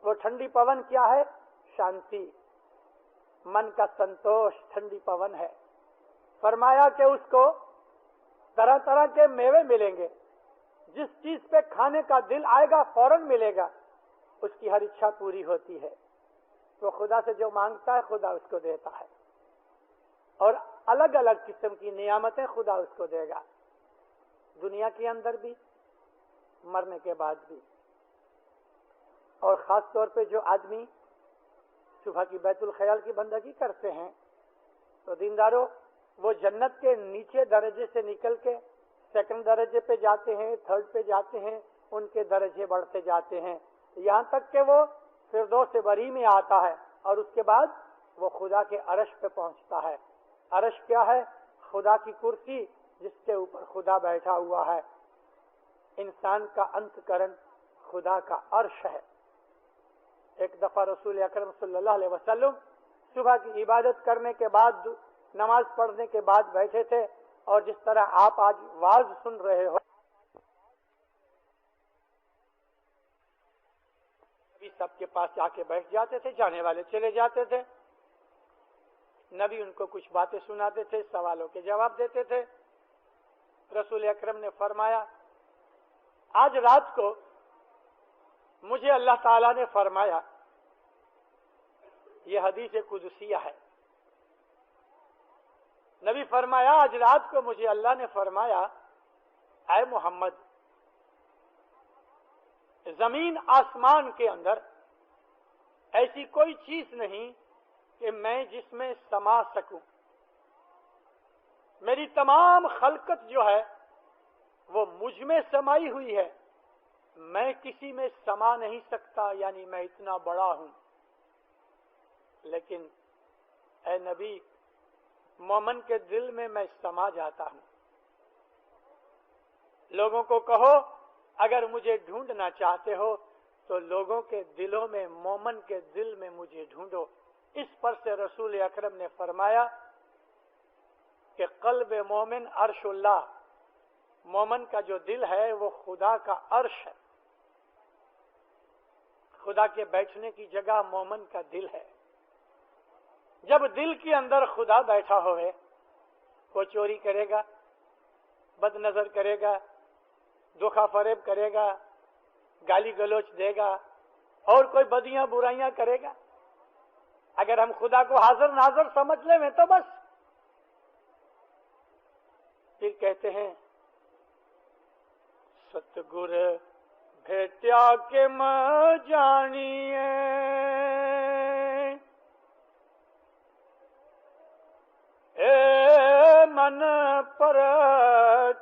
S1: وہ ٹھنڈی پون کیا ہے؟ شانتی, من کا سنتوش ٹھنڈی پون ہے. فرمایا کہ اس کو طرح طرح کے میوے ملیں گے. جس چیز پہ کھانے کا دل آئے گا فوراً ملے گا. اس کی ہر اچھا پوری ہوتی ہے. وہ خدا سے جو مانگتا ہے خدا اس کو دیتا ہے, اور الگ الگ قسم کی نعمتیں خدا اس کو دے گا, دنیا کے اندر بھی, مرنے کے بعد بھی. اور خاص طور پہ جو آدمی صبح کی بیت الخیال کی بندگی کرتے ہیں تو دینداروں, وہ جنت کے نیچے درجے سے نکل کے سیکنڈ درجے پہ جاتے ہیں, تھرڈ پہ جاتے ہیں, ان کے درجے بڑھتے جاتے ہیں یہاں تک کہ وہ فردوس بری میں آتا ہے, اور اس کے بعد وہ خدا کے عرش پہ پہنچتا ہے. عرش کیا ہے؟ خدا کی کرسی جس کے اوپر خدا بیٹھا ہوا ہے. انسان کا انتکرن خدا کا عرش ہے. ایک دفعہ رسول اکرم صلی اللہ علیہ وسلم صبح کی عبادت کرنے کے بعد, نماز پڑھنے کے بعد بیٹھے تھے, اور جس طرح آپ آج واعظ سن رہے ہو, نبی سب کے پاس جا کے بیٹھ جاتے تھے, جانے والے چلے جاتے تھے. نبی ان کو کچھ باتیں سناتے تھے, سوالوں کے جواب دیتے تھے. رسول اکرم نے فرمایا آج رات کو مجھے اللہ تعالیٰ نے فرمایا, یہ حدیث قدسیہ ہے, نبی فرمایا آج رات کو مجھے اللہ نے فرمایا اے محمد, زمین آسمان کے اندر ایسی کوئی چیز نہیں کہ میں جس میں سما سکوں. میری تمام خلقت جو ہے وہ مجھ میں سمائی ہوئی ہے, میں کسی میں سما نہیں سکتا, یعنی میں اتنا بڑا ہوں. لیکن اے نبی, مومن کے دل میں سما جاتا ہوں. لوگوں کو کہو اگر مجھے ڈھونڈنا چاہتے ہو تو لوگوں کے دلوں میں, مومن کے دل میں مجھے ڈھونڈو. اس پر سے رسول اکرم نے فرمایا کہ قلب مومن عرش اللہ, مومن کا جو دل ہے وہ خدا کا عرش ہے. خدا کے بیٹھنے کی جگہ مومن کا دل ہے. جب دل کے اندر خدا بیٹھا ہوئے, وہ چوری کرے گا, بد نظر کرے گا, دھوکہ فریب کرے گا, گالی گلوچ دے گا, اور کوئی بدیاں برائیاں کرے گا. اگر ہم خدا کو حاضر ناظر سمجھ لیں تو بس. پھر کہتے ہیں ستگر بھیٹیا کے جانیے, اے من پرکھینے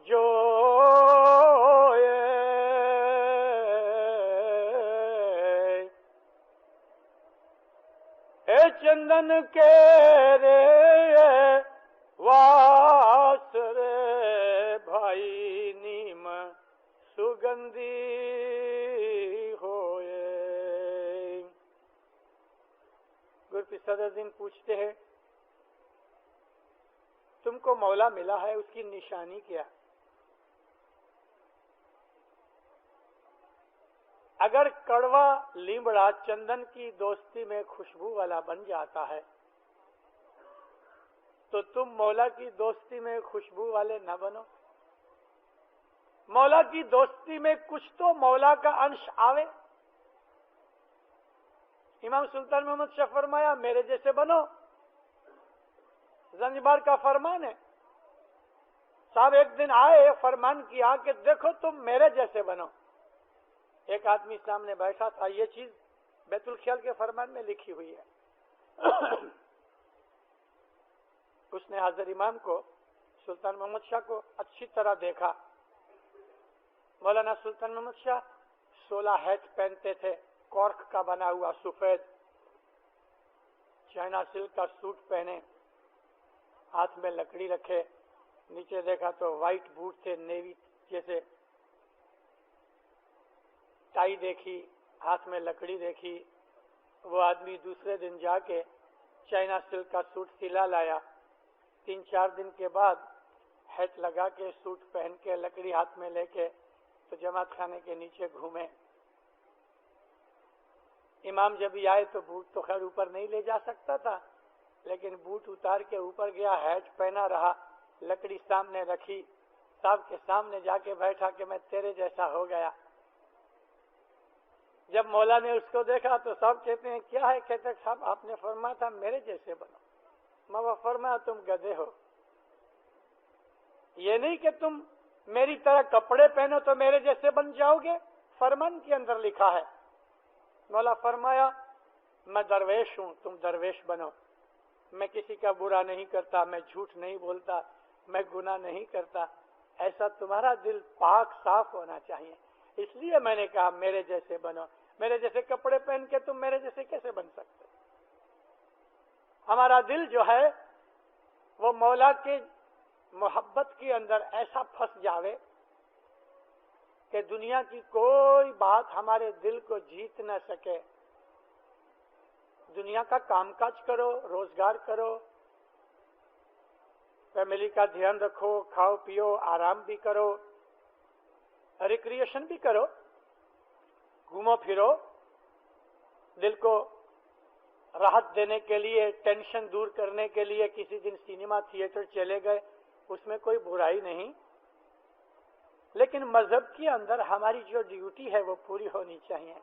S1: جو اے چندن کے رے واسرے بھائی نیم सदरुद्दीन पूछते हैं, तुमको मौला मिला है, उसकी निशानी क्या? अगर कड़वा लीमड़ा चंदन की दोस्ती में खुशबू वाला बन जाता है तो तुम मौला की दोस्ती में खुशबू वाले न बनो। मौला की दोस्ती में कुछ तो मौला का अंश आवे। इमाम सुल्तान मोहम्मद शाह फरमाया, मेरे जैसे बनो। ज़ंजीबार का फरमान है। साहब एक दिन आए, फरमान किया कि देखो तुम मेरे जैसे बनो। एक आदमी सामने बैठा था, ये चीज बैतुल ख्याल के फरमान में लिखी हुई है। उसने हाजिर इमाम को, सुल्तान मोहम्मद शाह को अच्छी तरह देखा। मौलाना सुल्तान मोहम्मद शाह 16 हैट पहनते थे, कॉर्क का बना हुआ सफेद चाइना सिल्क का सूट पहने, हाथ में लकड़ी रखे, नीचे देखा तो व्हाइट बूट थे नेवी जैसे, टाई देखी, हाथ में लकड़ी देखी। वो आदमी दूसरे दिन जाके चाइना सिल्क का सूट सिला लाया। 3-4 दिन के बाद हैट लगा के, सूट पहन के, लकड़ी हाथ में लेके तो जमात खाने के नीचे घूमे। इमाम जब भी आए तो बूट तो खैर ऊपर नहीं ले जा सकता था, लेकिन बूट उतार के ऊपर गया, हैट पहना रहा, लकड़ी सामने रखी, साहब के सामने जाके बैठा कि मैं तेरे जैसा हो गया। जब मौला ने उसको देखा तो साहब कहते हैं, क्या है? कहते साहब आपने फरमाया था मेरे जैसे बनो। मैं फरमाया तुम गधे हो, ये नहीं कि तुम मेरी तरह कपड़े पहनो तो मेरे जैसे बन जाओगे। फरमान के अंदर लिखा है। मौला फरमाया, मैं दरवेश हूं, तुम दरवेश बनो। मैं किसी का बुरा नहीं करता, मैं झूठ नहीं बोलता, मैं गुनाह नहीं करता। ऐसा तुम्हारा दिल पाक साफ होना चाहिए, इसलिए मैंने कहा मेरे जैसे बनो। मेरे जैसे कपड़े पहन के तुम मेरे जैसे कैसे बन सकते? हमारा दिल जो है वो मौला के मोहब्बत के अंदर ऐसा फंस जावे कि दुनिया की कोई बात हमारे दिल को जीत न सके। दुनिया का कामकाज करो, रोजगार करो, फैमिली का ध्यान रखो, खाओ पियो, आराम भी करो, रिक्रिएशन भी करो, घूमो फिरो, दिल को राहत देने के लिए, टेंशन दूर करने के लिए किसी दिन सिनेमा थिएटर चले गए, उसमें कोई बुराई नहीं। लेकिन मजहब के अंदर हमारी जो ड्यूटी है वो पूरी होनी चाहिए।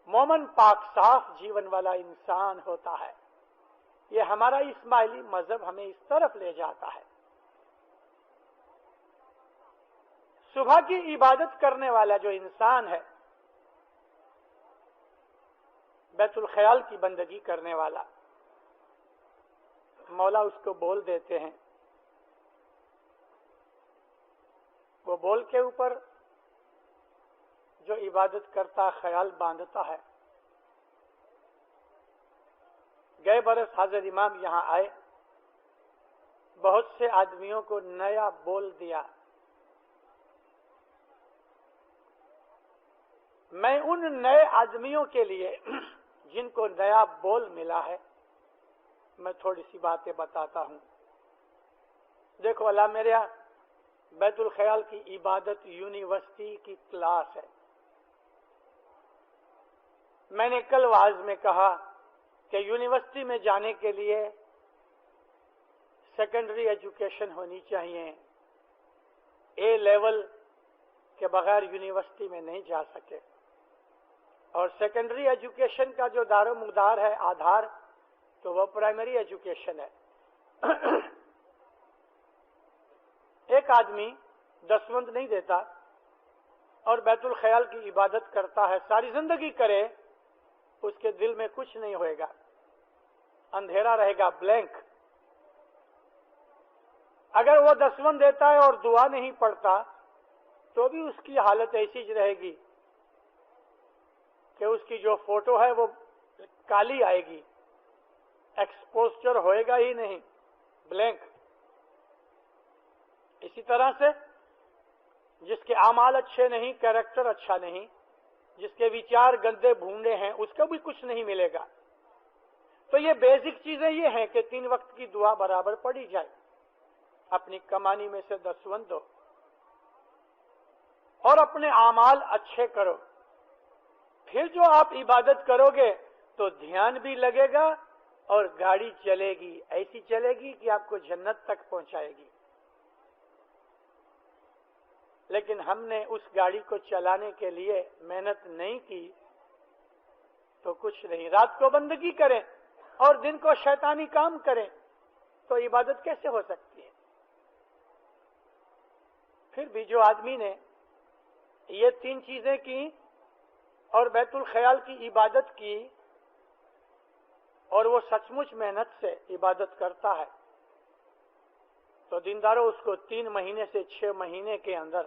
S1: मोमन पाक साफ जीवन वाला इंसान होता है। ये हमारा इस्माइली मजहब हमें इस तरफ ले जाता है। सुबह की इबादत करने वाला जो इंसान है, बैतुल ख्याल की बंदगी करने वाला, मौला उसको बोल देते हैं। वो बोल के ऊपर जो इबादत करता, ख्याल बांधता है। गए बरस हाजिर इमाम यहां आए, बहुत से आदमियों को नया बोल दिया। मैं उन नए आदमियों के लिए जिनको नया बोल मिला है, मैं थोड़ी सी बातें बताता हूं। देखो अल्लाह मेरे यहाँ बैतुल ख्याल की इबादत यूनिवर्सिटी की क्लास है। मैंने कल वाज में कहा कि यूनिवर्सिटी में जाने के लिए सेकेंडरी एजुकेशन होनी चाहिए। ए लेवल के बगैर यूनिवर्सिटी में नहीं जा सके। और सेकेंडरी एजुकेशन का जो दारोमदार है, आधार, तो वो प्राइमरी एजुकेशन है। एक आदमी दसवंत नहीं देता और बैतुल ख्याल की इबादत करता है, सारी जिंदगी करे, उसके दिल में कुछ नहीं होएगा, अंधेरा रहेगा, ब्लैंक। अगर वो दसवंत देता है और दुआ नहीं पढ़ता तो भी उसकी हालत ऐसी ही रहेगी कि उसकी जो फोटो है वो काली आएगी, एक्सपोजर होएगा ही नहीं, ब्लैंक। इसी तरह से जिसके आमाल अच्छे नहीं, कैरेक्टर अच्छा नहीं, जिसके विचार गंदे भूंडे हैं, उसको भी कुछ नहीं मिलेगा। تو یہ بیسک چیزیں یہ ہیں کہ 3 وقت کی دعا برابر پڑھی جائے، اپنی کمانی میں سے 10 دو، اور اپنے اعمال اچھے کرو. پھر جو آپ عبادت کرو گے تو دھیان بھی لگے گا اور گاڑی چلے گی، ایسی چلے گی کہ آپ کو جنت تک پہنچائے گی. لیکن ہم نے اس گاڑی کو چلانے کے لیے محنت نہیں کی تو کچھ نہیں. رات کو بندگی کریں اور دن کو شیطانی کام کریں تو عبادت کیسے ہو سکتی ہے؟ پھر بھی جو آدمی نے یہ 3 چیزیں کی اور بیت الخیال کی عبادت کی اور وہ سچ مچ محنت سے عبادت کرتا ہے تو دینداروں اس کو 3 مہینے سے 6 مہینے کے اندر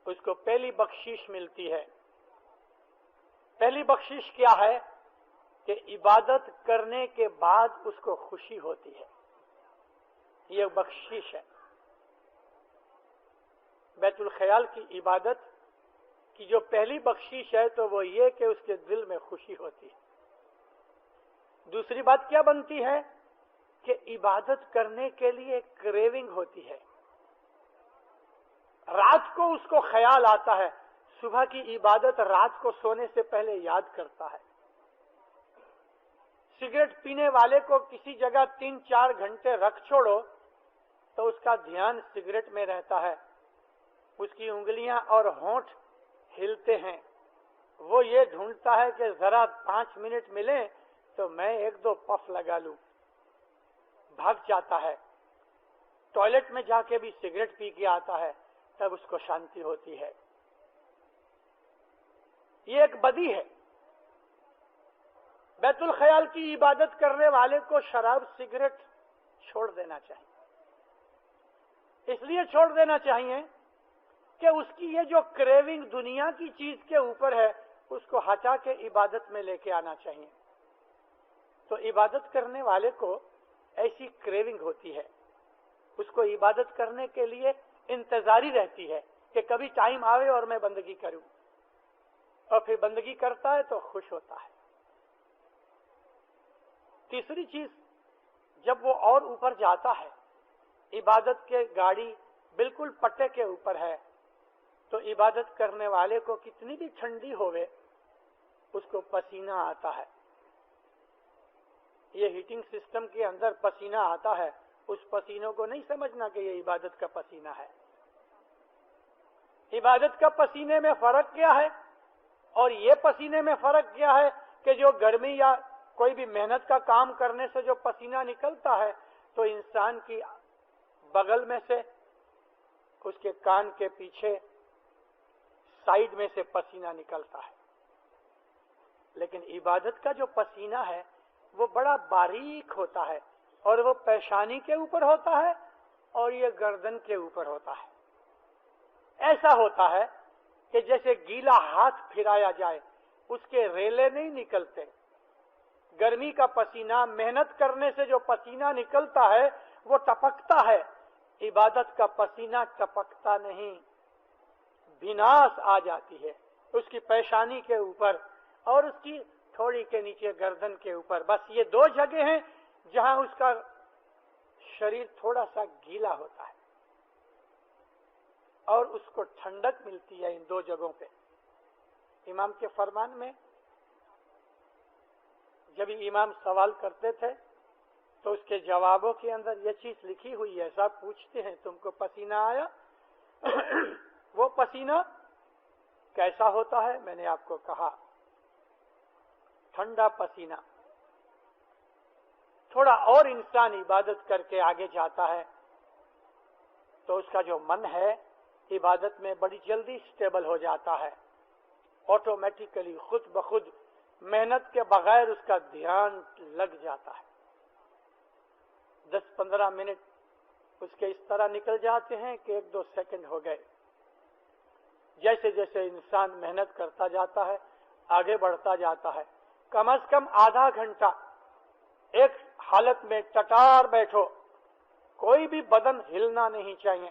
S1: اس کو پہلی بخشش ملتی ہے. پہلی بخشش کیا ہے کہ عبادت کرنے کے بعد اس کو خوشی ہوتی ہے. یہ بخشش ہے. بیت الخیال کی عبادت کی جو پہلی بخشش ہے تو وہ یہ کہ اس کے دل میں خوشی ہوتی ہے. دوسری بات کیا بنتی ہے کہ عبادت کرنے کے لیے کریونگ ہوتی ہے. رات کو اس کو خیال آتا ہے، صبح کی عبادت رات کو سونے سے پہلے یاد کرتا ہے. سگریٹ پینے والے کو کسی جگہ 3-4 گھنٹے رکھ چھوڑو تو اس کا دھیان سگریٹ میں رہتا ہے، اس کی انگلیاں اور ہونٹ ہلتے ہیں. وہ یہ ڈھونڈتا ہے کہ ذرا 5 منٹ ملیں تو میں 1-2 پف لگا لوں. بھاگ جاتا ہے، ٹوائلٹ میں جا کے بھی سگریٹ پی کے آتا ہے، تب اس کو شانتی ہوتی ہے. یہ ایک بدی ہے. بیت الخیال کی عبادت کرنے والے کو شراب سگریٹ چھوڑ دینا چاہیے. اس لیے چھوڑ دینا چاہیے کہ اس کی یہ جو کریونگ دنیا کی چیز کے اوپر ہے اس کو ہٹا کے عبادت میں لے کے آنا چاہیے. تو عبادت کرنے والے کو ایسی کریونگ ہوتی ہے، اس کو عبادت کرنے کے لیے انتظاری رہتی ہے کہ کبھی ٹائم آوے اور میں بندگی کروں، اور پھر بندگی کرتا ہے تو خوش ہوتا ہے. تیسری چیز، جب وہ اور اوپر جاتا ہے، عبادت کے گاڑی بالکل پٹے کے اوپر ہے تو عبادت کرنے والے کو کتنی بھی ٹھنڈی ہوئے اس کو پسینہ آتا ہے. یہ ہیٹنگ سسٹم کے اندر پسینہ آتا ہے، اس پسینوں کو نہیں سمجھنا کہ یہ عبادت کا پسینہ ہے. عبادت کا پسینے میں فرق کیا ہے اور یہ پسینے میں فرق کیا ہے کہ جو گرمی یا کوئی بھی محنت کا کام کرنے سے جو پسینہ نکلتا ہے تو انسان کی بغل میں سے، اس کے کان کے پیچھے، سائیڈ میں سے پسینہ نکلتا ہے. لیکن عبادت کا جو پسینہ ہے وہ بڑا باریک ہوتا ہے اور وہ پیشانی کے اوپر ہوتا ہے اور یہ گردن کے اوپر ہوتا ہے. ایسا ہوتا ہے کہ جیسے گیلا ہاتھ پھرایا جائے اس کے ریلے نہیں نکلتے. گرمی کا پسینہ، محنت کرنے سے جو پسینہ نکلتا ہے وہ ٹپکتا ہے. عبادت کا پسینہ ٹپکتا نہیں، بھناس آ جاتی ہے اس کی پیشانی کے اوپر اور اس کی تھوڑی کے نیچے گردن کے اوپر. بس یہ 2 جگہ ہیں جہاں اس کا شریر تھوڑا سا گیلا ہوتا ہے اور اس کو ٹھنڈک ملتی ہے ان 2 جگہوں پہ. امام کے فرمان میں جب امام سوال کرتے تھے تو اس کے جوابوں کے اندر یہ چیز لکھی ہوئی ہے. صاحب پوچھتے ہیں تم کو پسینہ آیا؟ وہ پسینہ کیسا ہوتا ہے؟ میں نے آپ کو کہا ٹھنڈا پسینہ. تھوڑا اور انسان عبادت کر کے آگے جاتا ہے تو اس کا جو من ہے عبادت میں بڑی جلدی سٹیبل ہو جاتا ہے. آٹومیٹیکلی خود بخود محنت کے بغیر اس کا دھیان لگ جاتا ہے. 10-15 منٹ اس کے اس طرح نکل جاتے ہیں کہ 1-2 سیکنڈ ہو گئے. جیسے جیسے انسان محنت کرتا جاتا ہے آگے بڑھتا جاتا ہے. کم از کم آدھا گھنٹہ ایک حالت میں ٹٹار بیٹھو، کوئی بھی بدن ہلنا نہیں چاہیے.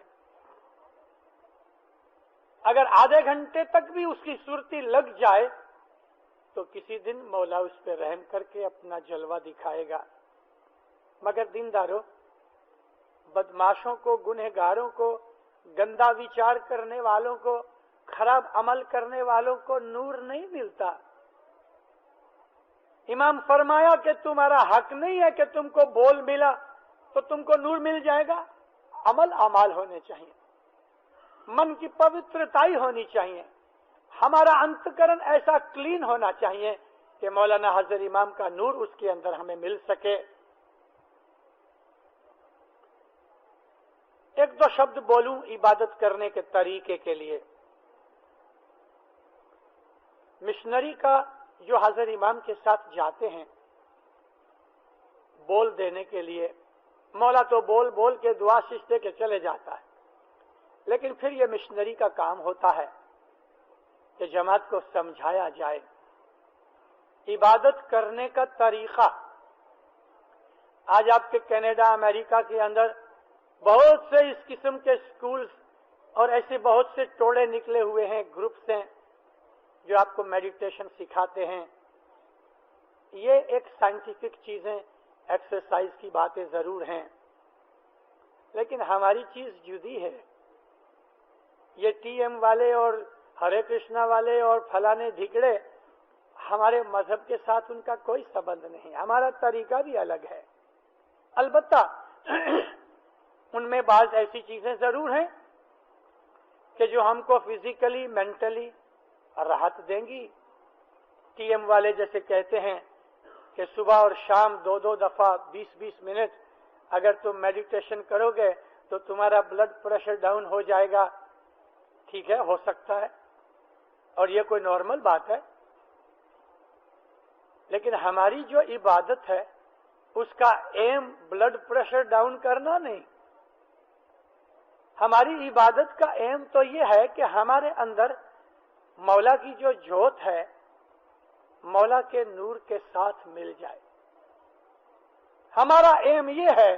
S1: اگر آدھے گھنٹے تک بھی اس کی صورتی لگ جائے تو کسی دن مولا اس پہ رحم کر کے اپنا جلوہ دکھائے گا. مگر دینداروں، بدماشوں کو، گنہگاروں کو، گندا وچار کرنے والوں کو، خراب عمل کرنے والوں کو نور نہیں ملتا. امام فرمایا کہ تمہارا حق نہیں ہے کہ تم کو بول ملا تو تم کو نور مل جائے گا. عمل اعمال ہونے چاہیے، من کی پوترتائی ہونی چاہیے، ہمارا انتکرن ایسا کلین ہونا چاہیے کہ مولانا حضرت امام کا نور اس کے اندر ہمیں مل سکے. ایک دو شبد بولوں عبادت کرنے کے طریقے کے لیے. مشنری کا جو حضرت امام کے ساتھ جاتے ہیں بول دینے کے لیے، مولا تو بول بول کے دعا شش دے کے چلے جاتا ہے، لیکن پھر یہ مشنری کا کام ہوتا ہے کہ جماعت کو سمجھایا جائے عبادت کرنے کا طریقہ. آج آپ کے کینیڈا، امریکہ کے اندر بہت سے اس قسم کے سکولز اور ایسے بہت سے ٹوڑے نکلے ہوئے ہیں، گروپس ہیں جو آپ کو میڈیٹیشن سکھاتے ہیں. یہ ایک سائنٹیفک چیزیں، ایکسرسائز کی باتیں ضرور ہیں، لیکن ہماری چیز جدی ہے. یہ ٹی ایم والے اور ہرے کرشنا والے اور فلانے دھکڑے، ہمارے مذہب کے ساتھ ان کا کوئی سبند نہیں. ہمارا طریقہ بھی الگ ہے. البتہ ان میں بعض ایسی چیزیں ضرور ہیں کہ جو ہم کو فزیکلی، مینٹلی راحت دیں گی. ٹی ایم والے جیسے کہتے ہیں کہ صبح اور شام دو دو دفعہ 20-20 منٹ اگر تم میڈیٹیشن کرو گے تو تمہارا بلڈ پریشر ڈاؤن ہو جائے گا. ٹھیک ہے، ہو سکتا ہے، اور یہ کوئی نارمل بات ہے. لیکن ہماری جو عبادت ہے اس کا ایم بلڈ پریشر ڈاؤن کرنا نہیں. ہماری عبادت کا ایم تو یہ ہے کہ ہمارے اندر مولا کی جو جوت ہے مولا کے نور کے ساتھ مل جائے. ہمارا ایم یہ ہے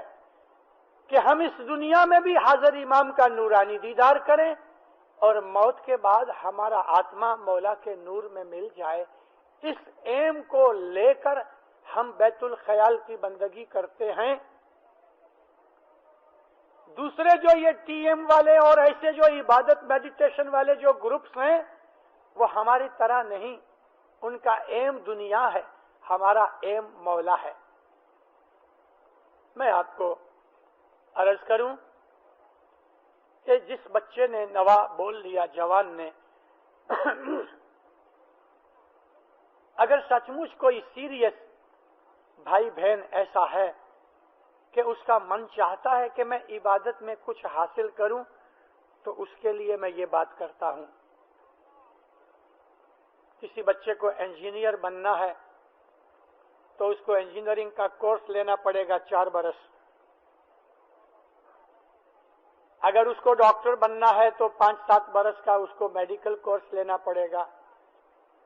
S1: کہ ہم اس دنیا میں بھی حضرت امام کا نورانی دیدار کریں اور موت کے بعد ہمارا آتما مولا کے نور میں مل جائے. اس ایم کو لے کر ہم بیت الخیال کی بندگی کرتے ہیں. دوسرے جو یہ ٹی ایم والے اور ایسے جو عبادت میڈیٹیشن والے جو گروپس ہیں وہ ہماری طرح نہیں. ان کا ایم دنیا ہے، ہمارا ایم مولا ہے. میں آپ کو عرض کروں کہ جس بچے نے نوا بول لیا، جوان نے، اگر سچ مچ کوئی سیریس بھائی بہن ایسا ہے کہ اس کا من چاہتا ہے کہ میں عبادت میں کچھ حاصل کروں تو اس کے لیے میں یہ بات کرتا ہوں. کسی بچے کو انجینئر بننا ہے تو اس کو انجینئرنگ کا کورس لینا پڑے گا 4 برس. اگر اس کو ڈاکٹر بننا ہے تو 5-7 برس کا اس کو میڈیکل کورس لینا پڑے گا.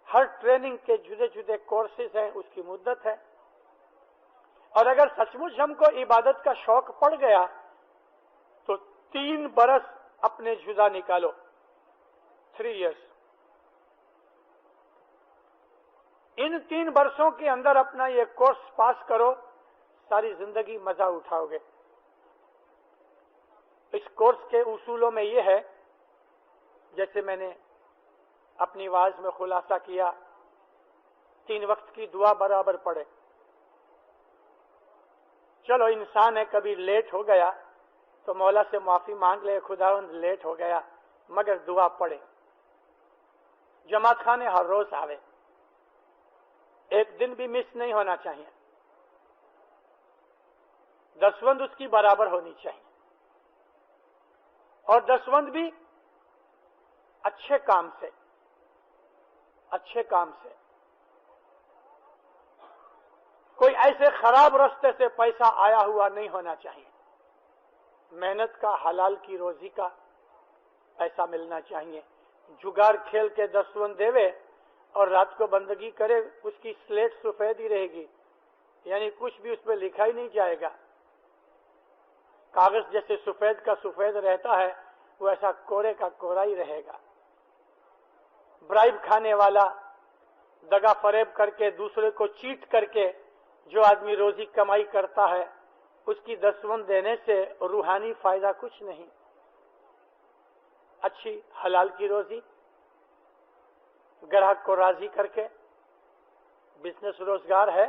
S1: ہر ٹریننگ کے جدے جدے کورسز ہیں، اس کی مدت ہے. اور اگر سچ مچ ہم کو عبادت کا شوق پڑ گیا تو 3 برس اپنے جدا نکالو، 3 years. ان 3 برسوں کے اندر اپنا یہ کورس پاس کرو، ساری زندگی مزہ اٹھاؤ گے. اس کورس کے اصولوں میں یہ ہے، جیسے میں نے اپنی واعظ میں خلاصہ کیا، 3 وقت کی دعا برابر پڑھے. چلو انسان ہے، کبھی لیٹ ہو گیا تو مولا سے معافی مانگ لے، خداوند لیٹ ہو گیا، مگر دعا پڑھے. جماعت خانے ہر روز آوے، ایک دن بھی مس نہیں ہونا چاہیے. دسوند اس کی برابر ہونی چاہیے، اور دسوند بھی اچھے کام سے، اچھے کام سے. کوئی ایسے خراب راستے سے پیسہ آیا ہوا نہیں ہونا چاہیے. محنت کا، حلال کی روزی کا پیسہ ملنا چاہیے. جگار کھیل کے دسوند دیوے اور رات کو بندگی کرے، اس کی سلیٹ سفید ہی رہے گی، یعنی کچھ بھی اس پہ لکھا ہی نہیں جائے گا. کاغذ جیسے سفید کا سفید رہتا ہے وہ ایسا کورے کا کورا ہی رہے گا. برائب کھانے والا، दगा फरेब करके, दूसरे को चीट करके जो आदमी रोजी कमाई करता है, उसकी दसवन देने से रूहानी फायदा कुछ नहीं। अच्छी हलाल की रोजी, ग्राहक को राजी करके, बिजनेस रोजगार है,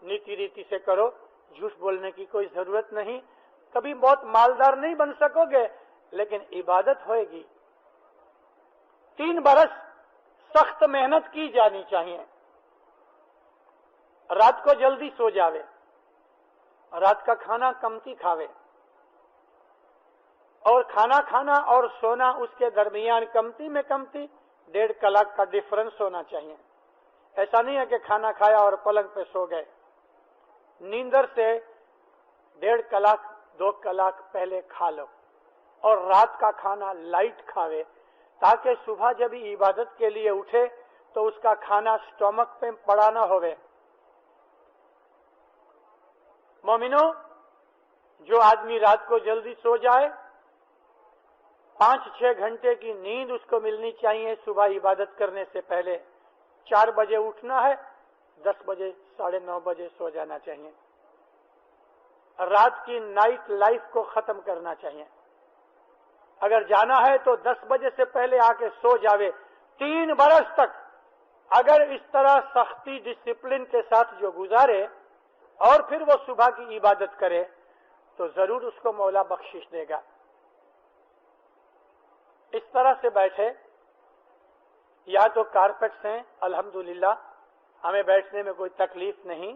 S1: नीति रीति से करो, झूठ बोलने की कोई जरूरत नहीं। कभी बहुत मालदार नहीं बन सकोगे, लेकिन इबादत होएगी। 3 बरस सख्त मेहनत की जानी चाहिए। रात को जल्दी सो जावे, रात का खाना कमती खावे, और खाना खाना और सोना उसके दरमियान कमती में कमती 1.5 कलाक का डिफरेंस होना चाहिए। ऐसा नहीं है कि खाना खाया और पलंग पे सो गए। नींदर से 1.5 कलाक 2 कलाक पहले खा लो, और रात का खाना लाइट खावे, ताकि सुबह जब इबादत के लिए उठे तो उसका खाना स्टमक पे पड़ा ना होवे। मोमिनो, जो आदमी रात को जल्दी सो जाए, 5-6 घंटे की नींद उसको मिलनी चाहिए सुबह इबादत करने से पहले। 4 बजे उठना है, 10 बजे 9:30 बजे सो जाना चाहिए। रात की नाइट लाइफ को खत्म करना चाहिए। अगर जाना है तो 10 बजे से पहले आके सो जावे। 3 बरस तक अगर इस तरह सख्ती डिसिप्लिन के साथ जो गुजारे और फिर वो सुबह की इबादत करे तो जरूर उसको मौला बख्शिश देगा। इस तरह से बैठे, या तो कारपेट्स हैं, अल्हम्दुलिल्लाह हमें बैठने में कोई तकलीफ नहीं,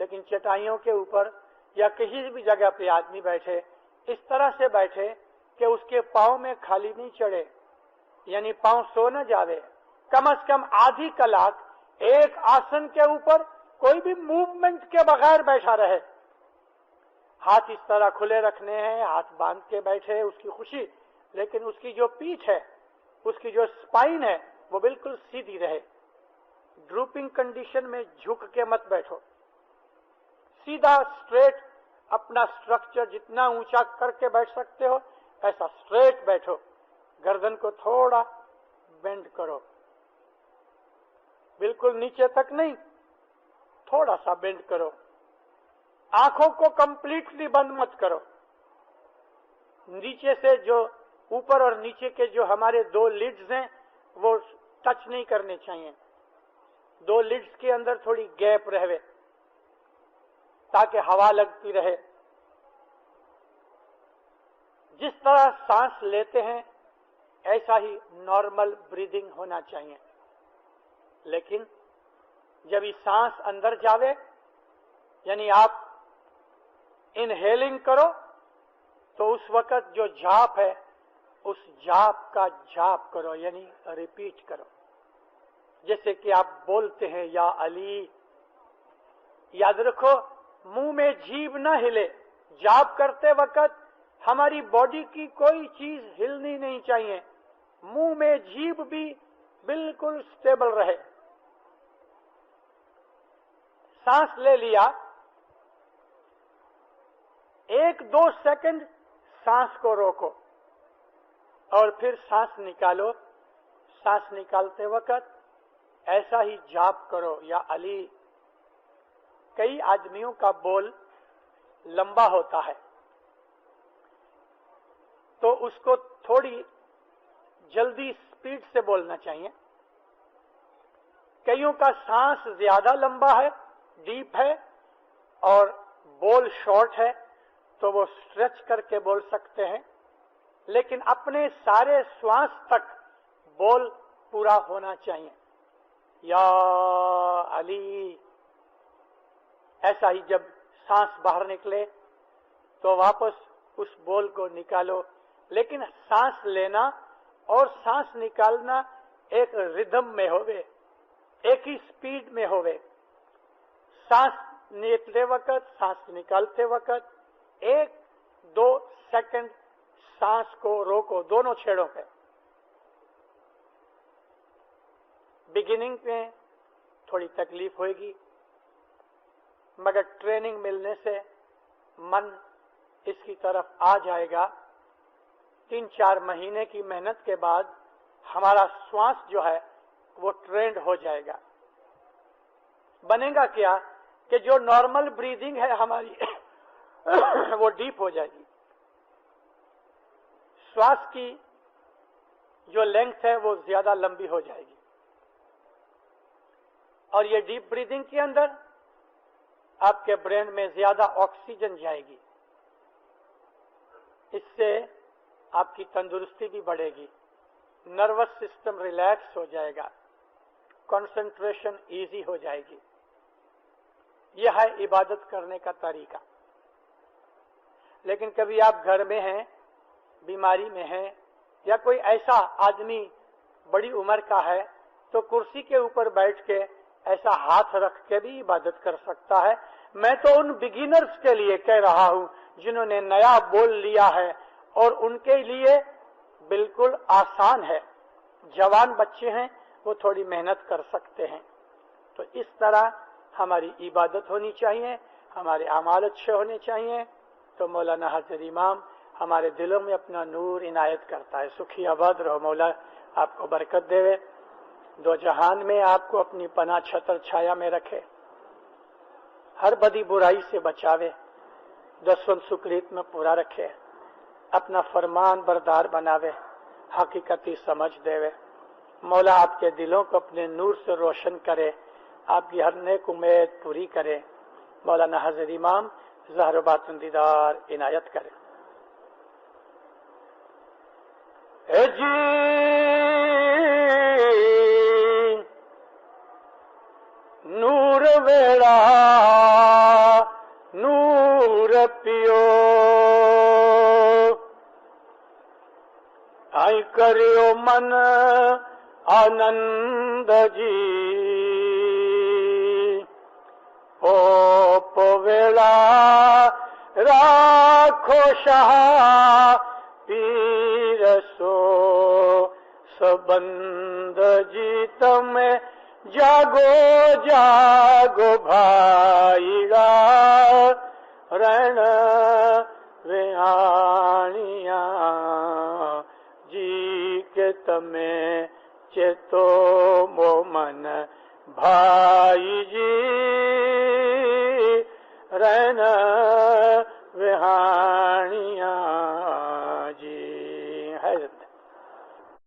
S1: लेकिन चटाइयों के ऊपर या किसी भी जगह पे आदमी बैठे, इस तरह से बैठे कि उसके पांव में खाली नहीं चढ़े, यानी पांव सो न जावे। कम से कम आधी कलाक एक आसन के ऊपर कोई भी मूवमेंट के बगैर बैठा रहे। हाथ इस तरह खुले रखने हैं, हाथ बांध के बैठे, उसकी खुशी, लेकिन उसकी जो पीठ है, उसकी जो स्पाइन है, वो बिल्कुल सीधी रहे। ड्रूपिंग कंडीशन में झुक के मत बैठो, सीधा स्ट्रेट अपना स्ट्रक्चर जितना ऊंचा करके बैठ सकते हो ऐसा स्ट्रेट बैठो। गर्दन को थोड़ा बेंड करो, बिल्कुल नीचे तक नहीं, थोड़ा सा बेंड करो। आंखों को कंप्लीटली बंद मत करो। नीचे से जो ऊपर और नीचे के जो हमारे 2 लिड्स हैं वो टच नहीं करने चाहिए। 2 लिड्स के अंदर थोड़ी गैप रहे ताकि हवा लगती रहे। जिस तरह सांस लेते हैं ऐसा ही नॉर्मल ब्रीदिंग होना चाहिए। लेकिन जब ये सांस अंदर जावे, यानी आप इनहेलिंग करो, तो उस वक्त जो जाप है उस जाप का जाप करो, यानी रिपीट करो। जैसे कि आप बोलते हैं या अली। याद रखो, मुंह में जीभ न हिले। जाप करते वक्त हमारी बॉडी की कोई चीज हिलनी नहीं चाहिए, मुंह में जीभ भी बिल्कुल स्टेबल रहे। सांस ले लिया, 1-2 सेकंड सांस को रोको और फिर सांस निकालो। सांस निकालते वक्त ऐसा ही जाप करो, या अली। कई आदमियों का बोल लंबा होता है तो उसको थोड़ी जल्दी स्पीड से बोलना चाहिए। कईयों का सांस ज्यादा लंबा है, डीप है, और बोल शॉर्ट है, तो वो स्ट्रेच करके बोल सकते हैं। लेकिन अपने सारे श्वास तक बोल पूरा होना चाहिए, या अली। ऐसा ही जब सांस बाहर निकले तो वापस उस बोल को निकालो। लेकिन सांस लेना और सांस निकालना एक रिदम में होवे, एक ही स्पीड में होवे। सांस लेते वक्त, सांस निकालते वक्त 1-2 सेकंड सांस को रोको दोनों छेड़ों पे। बिगिनिंग में थोड़ी तकलीफ होगी, मगर ट्रेनिंग मिलने से मन इसकी तरफ आ जाएगा। 3-4 महीने की मेहनत के बाद हमारा श्वास जो है वो ट्रेंड हो जाएगा। बनेगा क्या कि जो नॉर्मल ब्रीदिंग है हमारी वो डीप हो जाएगी। श्वास की जो लेंथ है वो ज्यादा लंबी हो जाएगी और ये डीप ब्रीदिंग के अंदर आपके ब्रेन में ज्यादा ऑक्सीजन जाएगी। इससे आपकी तंदुरुस्ती भी बढ़ेगी, नर्वस सिस्टम रिलैक्स हो जाएगा, कंसंट्रेशन इजी हो जाएगी। यह है इबादत करने का तरीका। लेकिन कभी आप घर में हैं, बीमारी में हैं, या कोई ऐसा आदमी बड़ी उम्र का है तो कुर्सी के ऊपर बैठ के ऐसा हाथ रख के भी इबादत कर सकता है। मैं तो उन बिगिनर्स के लिए कह रहा हूं जिन्होंने नया बोल लिया है और उनके लिए बिल्कुल आसान है। जवान बच्चे हैं वो थोड़ी मेहनत कर सकते हैं। तो इस तरह हमारी इबादत होनी चाहिए, हमारे अमाल अच्छे होने चाहिए। तो मौलाना हाजिर इमाम हमारे दिलों में अपना नूर इनायत करता है। सुखी आबाद रहो, मौला आपको बरकत देवे, दो जहान में आपको अपनी पनाह छतर छाया में रखे, हर बदी बुराई से बचावे, दसवन सुकरीत में पूरा रखे, अपना फरमान बरदार बनावे, हकीकती समझ देवे। मौला आपके दिलों को अपने नूर से रोशन करे, आपकी हर नेक उम्मीद पूरी करे। मौलाना हाजिर इमाम ज़ाहिर बातिन दीदार इनायत करे। जी नूर वेड़ा नूर पियो, आई करियो मन आनंद जी, ओ पोवेला राखो शाह पीर सो सबंद जी तमें जागो जागो भाईगा रण रेहानिया जी के तमें चेतो मो मन भाई जी रण रेहानिया